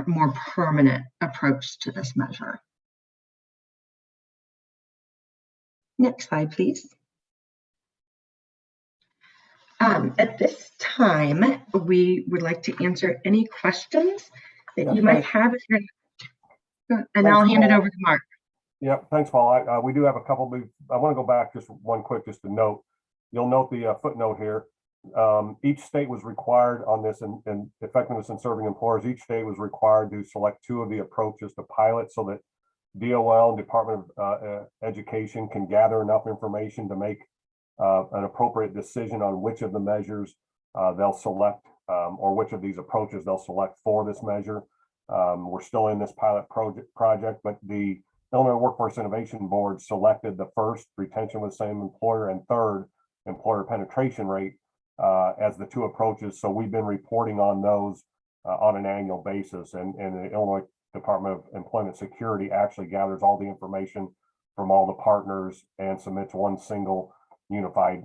more permanent approach to this measure. Next slide, please. At this time, we would like to answer any questions that you might have. And I'll hand it over to Mark. Yep, thanks, Paul. We do have a couple. I want to go back just one quick, just to note. You'll note the footnote here. Each state was required on this and effectiveness in serving employers. Each state was required to select two of the approaches to pilot so that DOL and Department of Education can gather enough information to make an appropriate decision on which of the measures they'll select or which of these approaches they'll select for this measure. We're still in this pilot project, but the Illinois Workforce Innovation Board selected the first, retention with the same employer, and third, employer penetration rate as the two approaches. So we've been reporting on those on an annual basis, and the Illinois Department of Employment Security actually gathers all the information from all the partners and submits one single unified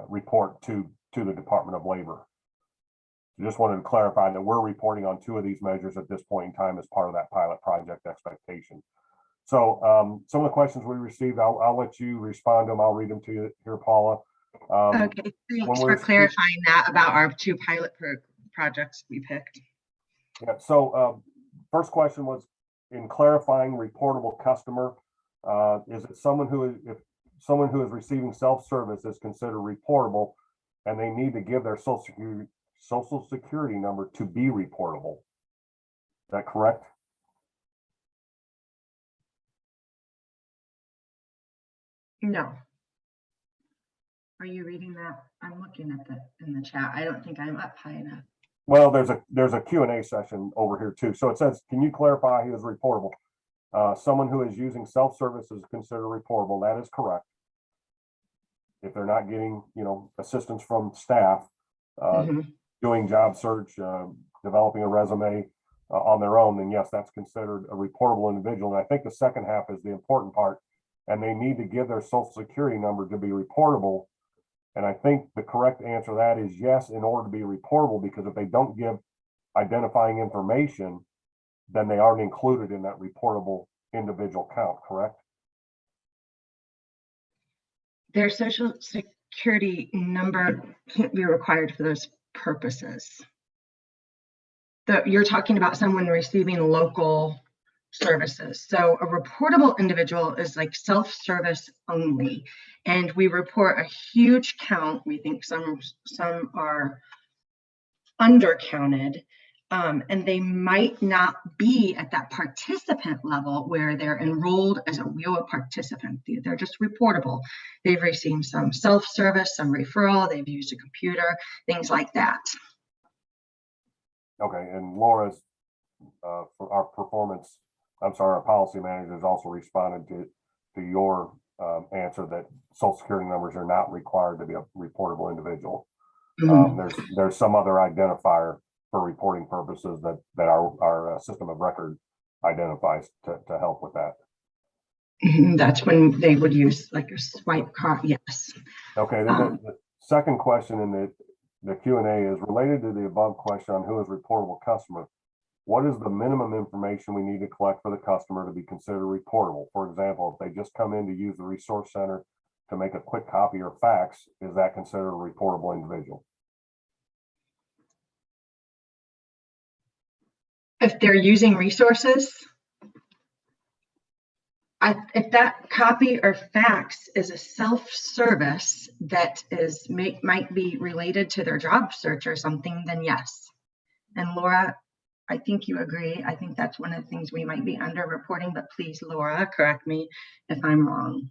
report to the Department of Labor. Just wanted to clarify that we're reporting on two of these measures at this point in time as part of that pilot project expectation. So some of the questions we received, I'll let you respond to them. I'll read them to you here, Paula. Okay, thanks for clarifying that about our two pilot projects we picked. Yeah, so first question was, in clarifying reportable customer, is it someone who is, if someone who is receiving self-service is considered reportable and they need to give their social security number to be reportable? Is that correct? No. Are you reading that? I'm looking at that in the chat. I don't think I'm up high enough. Well, there's a Q&A session over here too. So it says, can you clarify who is reportable? Someone who is using self-service is considered reportable. That is correct. If they're not getting, assistance from staff, doing job search, developing a resume on their own, then yes, that's considered a reportable individual. And I think the second half is the important part, and they need to give their social security number to be reportable. And I think the correct answer to that is yes, in order to be reportable, because if they don't give identifying information, then they aren't included in that reportable individual count, correct? Their social security number can't be required for those purposes. You're talking about someone receiving local services. So a reportable individual is like self-service only, and we report a huge count. We think some are undercounted, and they might not be at that participant level where they're enrolled as a WIOA participant. They're just reportable. They've received some self-service, some referral, they've used a computer, things like that. Okay, and Laura's for our performance, our policy manager has also responded to your answer that social security numbers are not required to be a reportable individual. There's some other identifier for reporting purposes that our system of record identifies to help with that. That's when they would use like a swipe card. Yes. Okay. Then the second question in the Q&A is related to the above question on who is reportable customer. What is the minimum information we need to collect for the customer to be considered reportable? For example, if they just come in to use the resource center to make a quick copy or fax, is that considered a reportable individual? If they're using resources, if that copy or fax is a self-service that might be related to their job search or something, then yes. And Laura, I think you agree. I think that's one of the things we might be underreporting, but please, Laura, correct me if I'm wrong.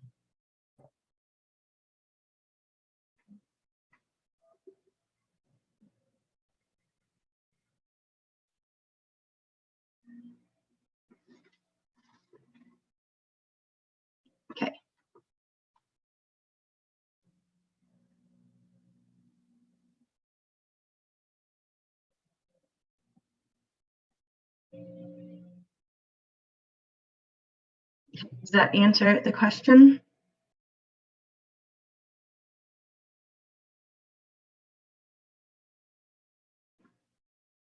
Okay. Does that answer the question?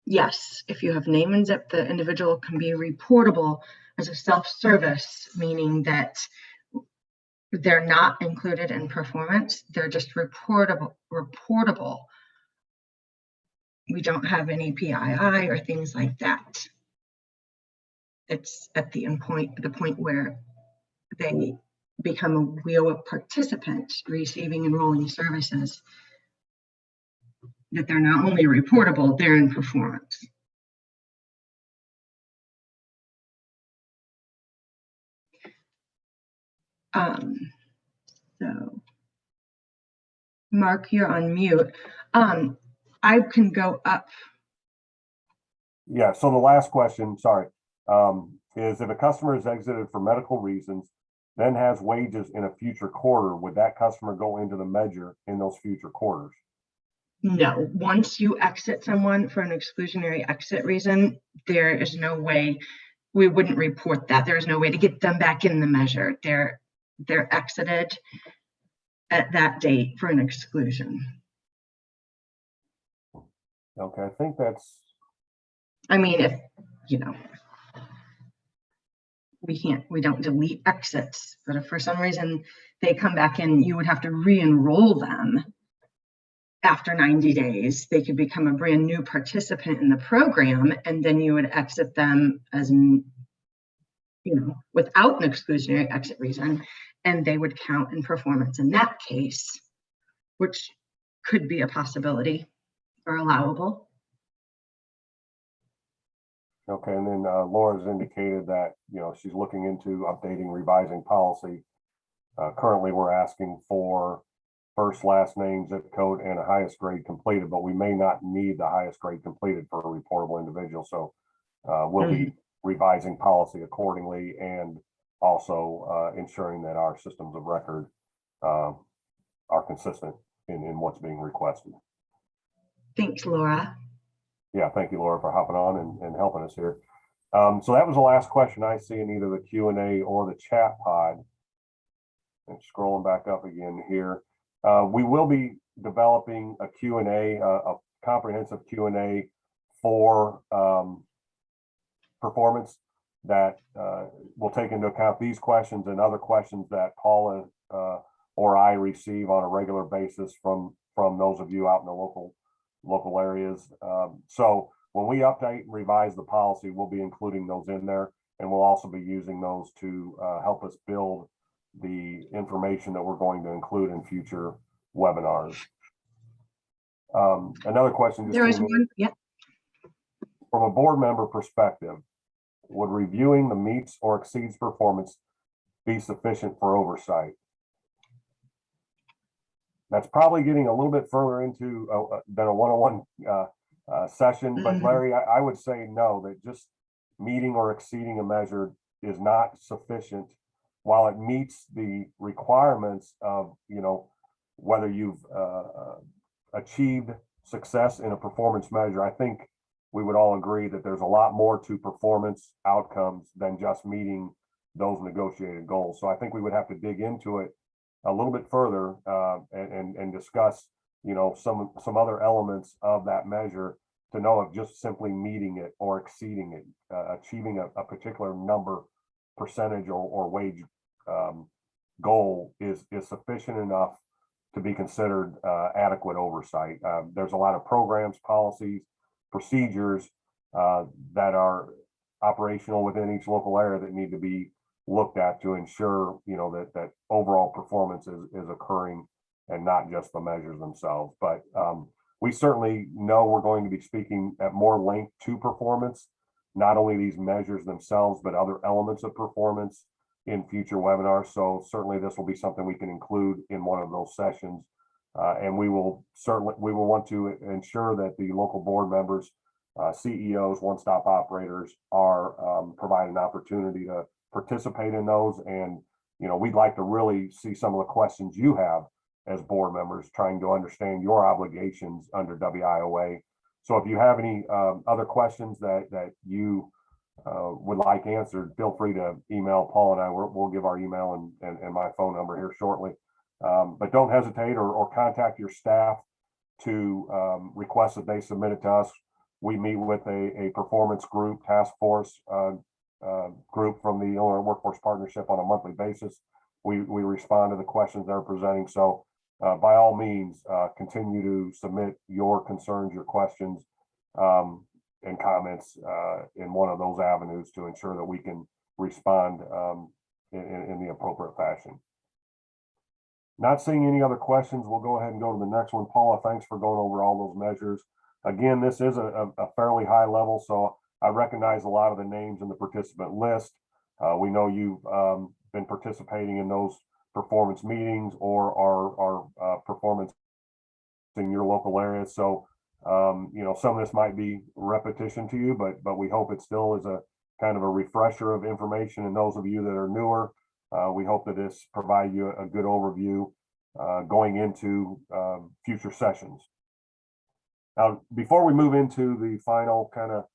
Yes, if you have name and zip, the individual can be reportable as a self-service, meaning that they're not included in performance. They're just reportable. We don't have any PII or things like that. It's at the point where they become a WIOA participant receiving enrolling services, that they're not only reportable, they're in performance. So Mark, you're on mute. I can go up. Yeah, so the last question, sorry, is if a customer is exited for medical reasons, then has wages in a future quarter, would that customer go into the measure in those future quarters? No, once you exit someone for an exclusionary exit reason, there is no way, we wouldn't report that. There's no way to get them back in the measure. They're exited at that date for an exclusion. Okay, I think that's. I mean, if, we don't delete exits, but if for some reason they come back in, you would have to re-enroll them after 90 days. They could become a brand new participant in the program, and then you would exit them as, without an exclusionary exit reason, and they would count in performance in that case, which could be a possibility or allowable. Okay, and then Laura's indicated that, she's looking into updating, revising policy. Currently, we're asking for first, last name, zip code, and a highest grade completed, but we may not need the highest grade completed for a reportable individual. So we'll be revising policy accordingly, and also ensuring that our systems of record are consistent in what's being requested. Thanks, Laura. Yeah, thank you, Laura, for hopping on and helping us here. So that was the last question I see in either the Q&A or the chat pod. And scrolling back up again here. We will be developing a Q&A, a comprehensive Q&A for performance that will take into account these questions and other questions that Paula or I receive on a regular basis from those of you out in the local areas. So when we update and revise the policy, we'll be including those in there, and we'll also be using those to help us build the information that we're going to include in future webinars. Another question just there is one. Yep. From a board member perspective, would reviewing the meets or exceeds performance be sufficient for oversight? That's probably getting a little bit further into than a one-on-one session, but Larry, I would say no, that just meeting or exceeding a measure is not sufficient. While it meets the requirements of, whether you've achieved success in a performance measure, I think we would all agree that there's a lot more to performance outcomes than just meeting those negotiated goals. So I think we would have to dig into it a little bit further and discuss some other elements of that measure to know if just simply meeting it or exceeding it, achieving a particular number, percentage or wage goal is sufficient enough to be considered adequate oversight. There's a lot of programs, policies, procedures that are operational within each local area that need to be looked at to ensure, that overall performance is occurring and not just the measures themselves. But we certainly know we're going to be speaking at more length to performance, not only these measures themselves, but other elements of performance in future webinars. So certainly this will be something we can include in one of those sessions. And we will want to ensure that the local board members, CEOs, one-stop operators are provided an opportunity to participate in those. And, we'd like to really see some of the questions you have as board members, trying to understand your obligations under WIOA. So if you have any other questions that you would like answered, feel free to email Paul and I. We'll give our email and my phone number here shortly. But don't hesitate or contact your staff to request that they submit it to us. We meet with a performance group, task force group from the Illinois Workforce Partnership on a monthly basis. We respond to the questions they're presenting. So by all means, continue to submit your concerns, your questions, and comments in one of those avenues to ensure that we can respond in the appropriate fashion. Not seeing any other questions, we'll go ahead and go to the next one. Paula, thanks for going over all those measures. Again, this is a fairly high level, so I recognize a lot of the names in the participant list. We know you've been participating in those performance meetings or our performance in your local area. So, some of this might be repetition to you, but we hope it still is a kind of a refresher of information. And those of you that are newer, we hope that this provide you a good overview going into future sessions. Now, before we move into the final kind of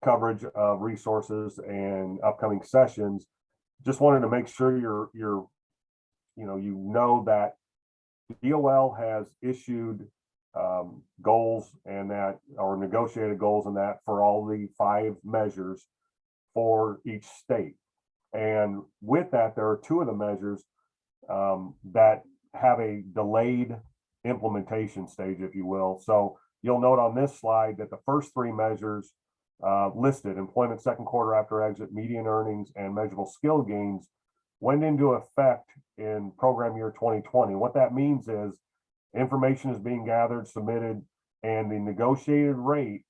coverage of resources and upcoming sessions, just wanted to make sure you know that DOL has issued goals and that, or negotiated goals and that for all the 5 measures for each state. And with that, there are 2 of the measures that have a delayed implementation stage, if you will. So you'll note on this slide that the first 3 measures listed, employment second quarter after exit, median earnings, and measurable skill gains, went into effect in program year 2020. What that means is information is being gathered, submitted, and the negotiated rate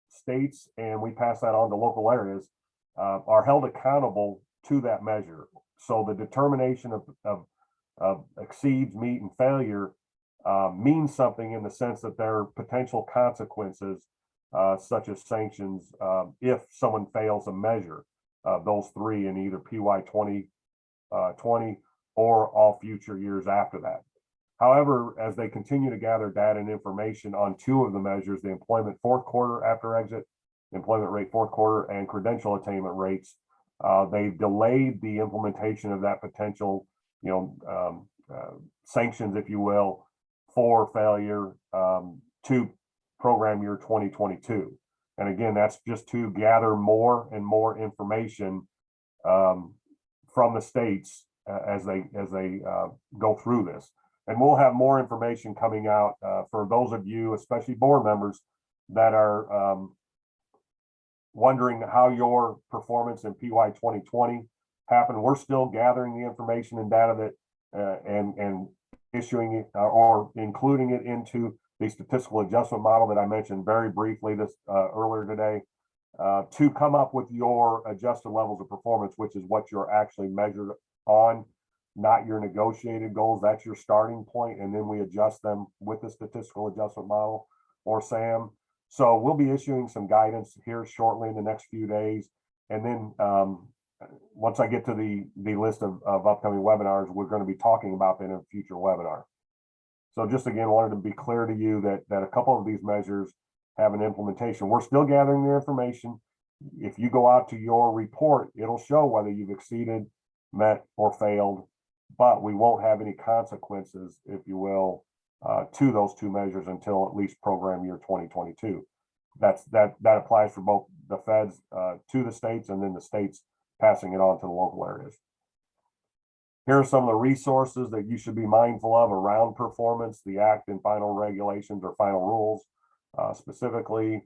states, and we pass that on to local areas, are held accountable to that measure. So the determination of exceeds, meet, and failure means something in the sense that there are potential consequences, such as sanctions, if someone fails a measure of those 3 in either PY 2020 or all future years after that. However, as they continue to gather data and information on 2 of the measures, the employment fourth quarter after exit, employment rate fourth quarter, and credential attainment rates, they've delayed the implementation of that potential, sanctions, if you will, for failure to program year 2022. And again, that's just to gather more and more information from the states as they go through this. And we'll have more information coming out for those of you, especially board members, that are wondering how your performance in PY 2020 happened. We're still gathering the information and data that and issuing it or including it into the statistical adjustment model that I mentioned very briefly this earlier today, to come up with your adjusted levels of performance, which is what you're actually measured on, not your negotiated goals. That's your starting point, and then we adjust them with the statistical adjustment model, or SAM. So we'll be issuing some guidance here shortly in the next few days, and then once I get to the list of upcoming webinars, we're going to be talking about that in a future webinar. So just again, wanted to be clear to you that a couple of these measures have an implementation. We're still gathering the information. If you go out to your report, it'll show whether you've exceeded, met, or failed, but we won't have any consequences, if you will, to those two measures until at least program year 2022. That applies for both the feds to the states, and then the states passing it on to the local areas. Here are some of the resources that you should be mindful of around performance, the Act and final regulations or final rules. Specifically,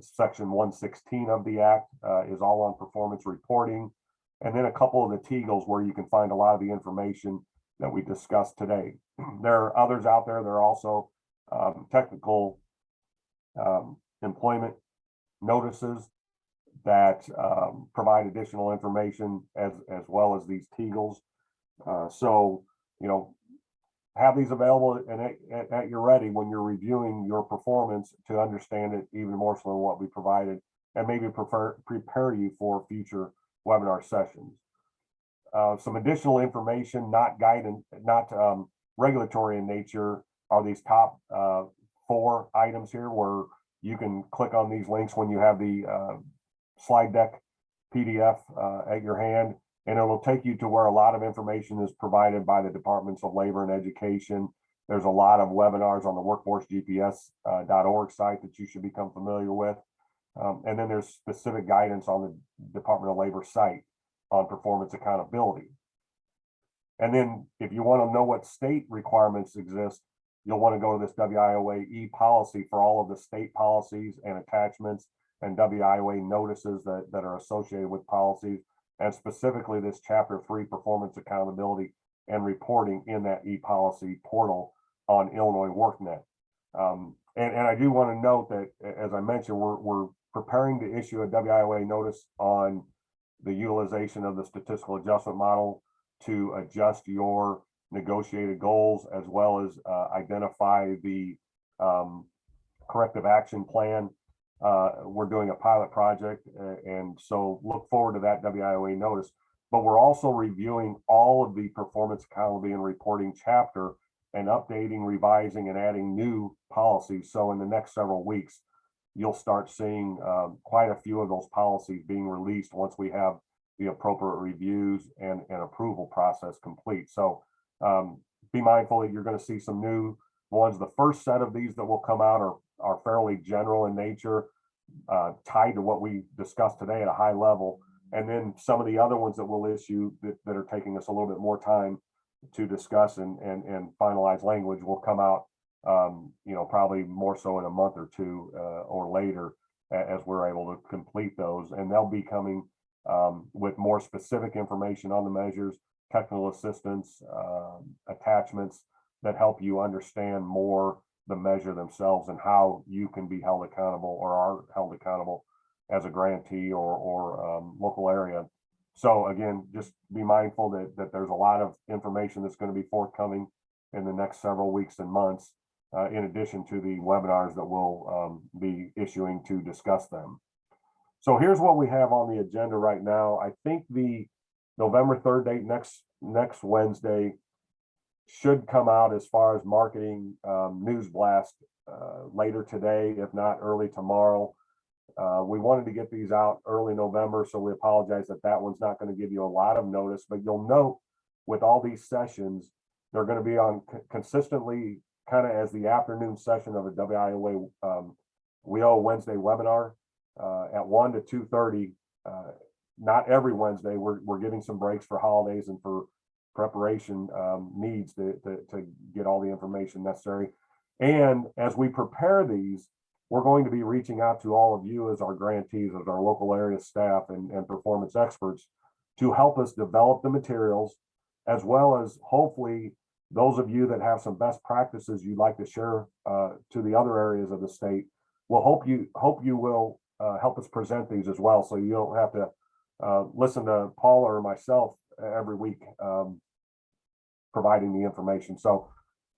Section 116 of the Act is all on performance reporting. And then a couple of the Tegels where you can find a lot of the information that we discussed today. There are others out there. There are also technical employment notices that provide additional information as well as these Tegels. So, you know, have these available and at your ready when you're reviewing your performance to understand it even more so than what we provided, and maybe prepare you for future webinar sessions. Some additional information, not guidance, not regulatory in nature, are these top 4 items here, where you can click on these links when you have the slide deck PDF at your hand, and it will take you to where a lot of information is provided by the Departments of Labor and Education. There's a lot of webinars on the workforcegps.org site that you should become familiar with. And then there's specific guidance on the Department of Labor site on performance accountability. And then if you want to know what state requirements exist, you'll want to go to this WIOA e-policy for all of the state policies and attachments and WIOA notices that are associated with policies, and specifically this Chapter 3 performance accountability and reporting in that e-policy portal on Illinois WorkNet. And I do want to note that, as I mentioned, we're preparing to issue a WIOA notice on the utilization of the statistical adjustment model to adjust your negotiated goals, as well as identify the corrective action plan. We're doing a pilot project, and so look forward to that WIOA notice. But we're also reviewing all of the performance accountability and reporting chapter and updating, revising, and adding new policies. So in the next several weeks, you'll start seeing quite a few of those policies being released once we have the appropriate reviews and approval process complete. So be mindful that you're going to see some new ones. The first set of these that will come out are fairly general in nature, tied to what we discussed today at a high level. And then some of the other ones that we'll issue that are taking us a little bit more time to discuss and finalize language will come out, you know, probably more so in a month or two or later, as we're able to complete those. And they'll be coming with more specific information on the measures, technical assistance, attachments that help you understand more the measure themselves and how you can be held accountable or are held accountable as a grantee or local area. So again, just be mindful that there's a lot of information that's going to be forthcoming in the next several weeks and months, in addition to the webinars that we'll be issuing to discuss them. So here's what we have on the agenda right now. I think the November 3rd date, next Wednesday, should come out as far as marketing news blast later today, if not early tomorrow. We wanted to get these out early November, so we apologize that one's not going to give you a lot of notice, but you'll note with all these sessions, they're going to be on consistently kind of as the afternoon session of a WIOA WIOA Wednesday webinar at 1 to 2:30. Not every Wednesday. We're giving some breaks for holidays and for preparation needs to get all the information necessary. And as we prepare these, we're going to be reaching out to all of you as our grantees, as our local area staff and performance experts, to help us develop the materials, as well as hopefully those of you that have some best practices you'd like to share to the other areas of the state. We'll hope you will help us present these as well, so you don't have to listen to Paula or myself every week providing the information. So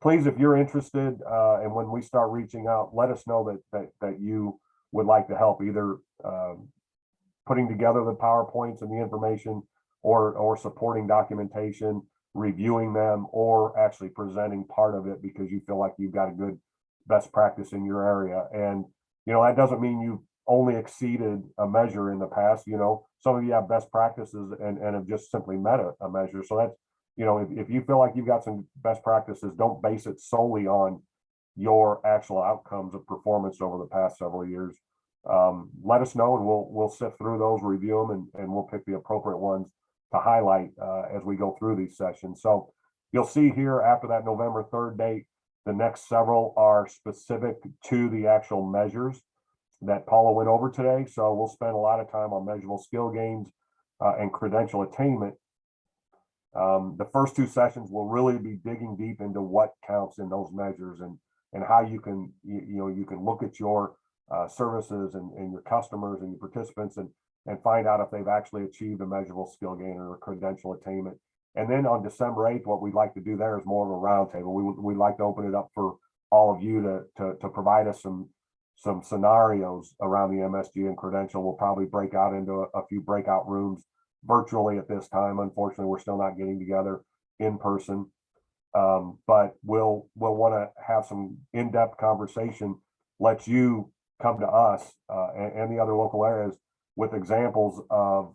please, if you're interested, and when we start reaching out, let us know that you would like to help, either putting together the PowerPoints and the information, or supporting documentation, reviewing them, or actually presenting part of it because you feel like you've got a good best practice in your area. And you know, that doesn't mean you've only exceeded a measure in the past. You know, some of you have best practices and have just simply met a measure. So if you feel like you've got some best practices, don't base it solely on your actual outcomes of performance over the past several years. Let us know, and we'll sift through those, review them, and we'll pick the appropriate ones to highlight as we go through these sessions. So you'll see here after that November 3rd date, the next several are specific to the actual measures that Paula went over today. So we'll spend a lot of time on measurable skill gains and credential attainment. The first two sessions will really be digging deep into what counts in those measures and how you can look at your services and your customers and your participants and find out if they've actually achieved a measurable skill gain or a credential attainment. And then on December 8th, what we'd like to do there is more of a roundtable. We'd like to open it up for all of you to provide us some scenarios around the MSG and credential. We'll probably break out into a few breakout rooms virtually at this time. Unfortunately, we're still not getting together in person, but we'll want to have some in-depth conversation. Let you come to us and the other local areas with examples of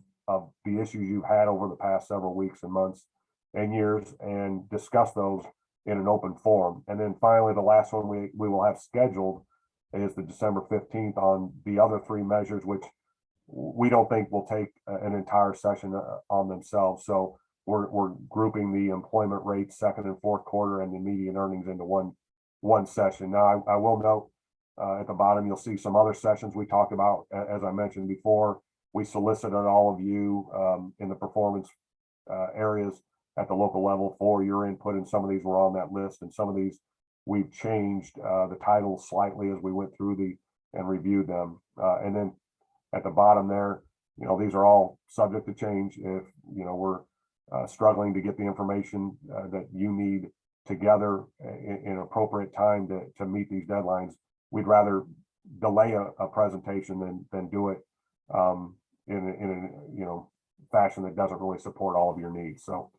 the issues you've had over the past several weeks and months and years, and discuss those in an open forum. And then finally, the last one we will have scheduled is the December 15th on the other three measures, which we don't think will take an entire session on themselves. So we're grouping the employment rate, second and fourth quarter, and the median earnings into one session. Now, I will note at the bottom, you'll see some other sessions we talked about. As I mentioned before, we solicited all of you in the performance areas at the local level for your input, and some of these were on that list, and some of these we've changed the titles slightly as we went through and reviewed them. And then at the bottom there, these are all subject to change if we're struggling to get the information that you need together in appropriate time to meet these deadlines. We'd rather delay a presentation than do it in a fashion that doesn't really support all of your needs. So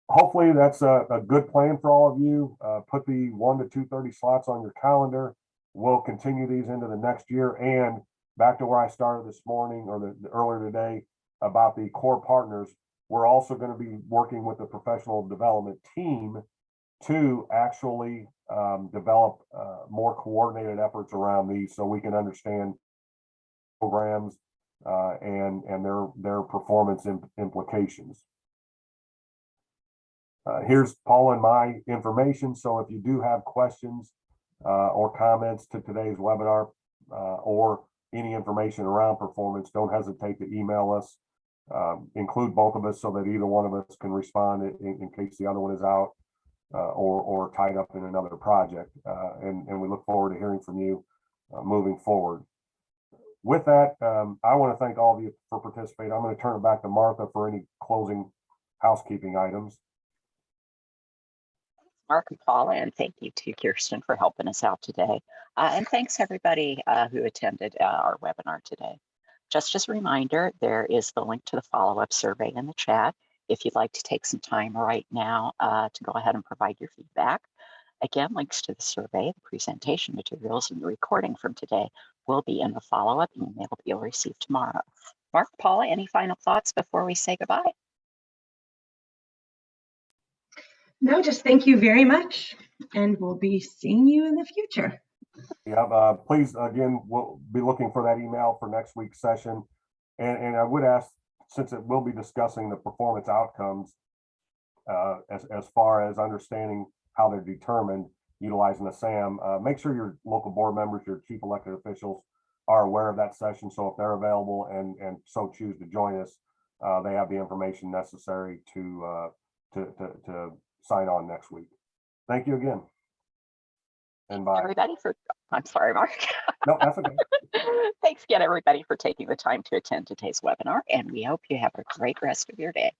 hopefully that's a good plan for all of you. Put the 1 to 2:30 slots on your calendar. We'll continue these into the next year. And back to where I started this morning or the earlier today about the core partners, we're also going to be working with the professional development team to actually develop more coordinated efforts around these, so we can understand programs and their performance implications. Here's Paula and my information. So if you do have questions or comments to today's webinar or any information around performance, don't hesitate to email us. Include both of us so that either one of us can respond in case the other one is out or tied up in another project. And we look forward to hearing from you moving forward. With that, I want to thank all of you for participating. I'm going to turn it back to Martha for any closing housekeeping items. Mark and Paula, and thank you to Kirsten for helping us out today. And thanks everybody who attended our webinar today. Just as a reminder, there is the link to the follow-up survey in the chat if you'd like to take some time right now to go ahead and provide your feedback. Again, links to the survey, the presentation materials, and the recording from today will be in the follow-up email that you'll receive tomorrow. Mark, Paula, any final thoughts before we say goodbye? No, just thank you very much, and we'll be seeing you in the future. Yeah, please, again, we'll be looking for that email for next week's session. And I would ask, since it will be discussing the performance outcomes as far as understanding how they're determined utilizing the SAM, make sure your local board members, your chief elected officials are aware of that session. So if they're available and so choose to join us, they have the information necessary to sign on next week. Thank you again. And bye. Everybody I'm sorry, Mark. No, that's okay. Thanks again, everybody, for taking the time to attend today's webinar, and we hope you have a great rest of your day.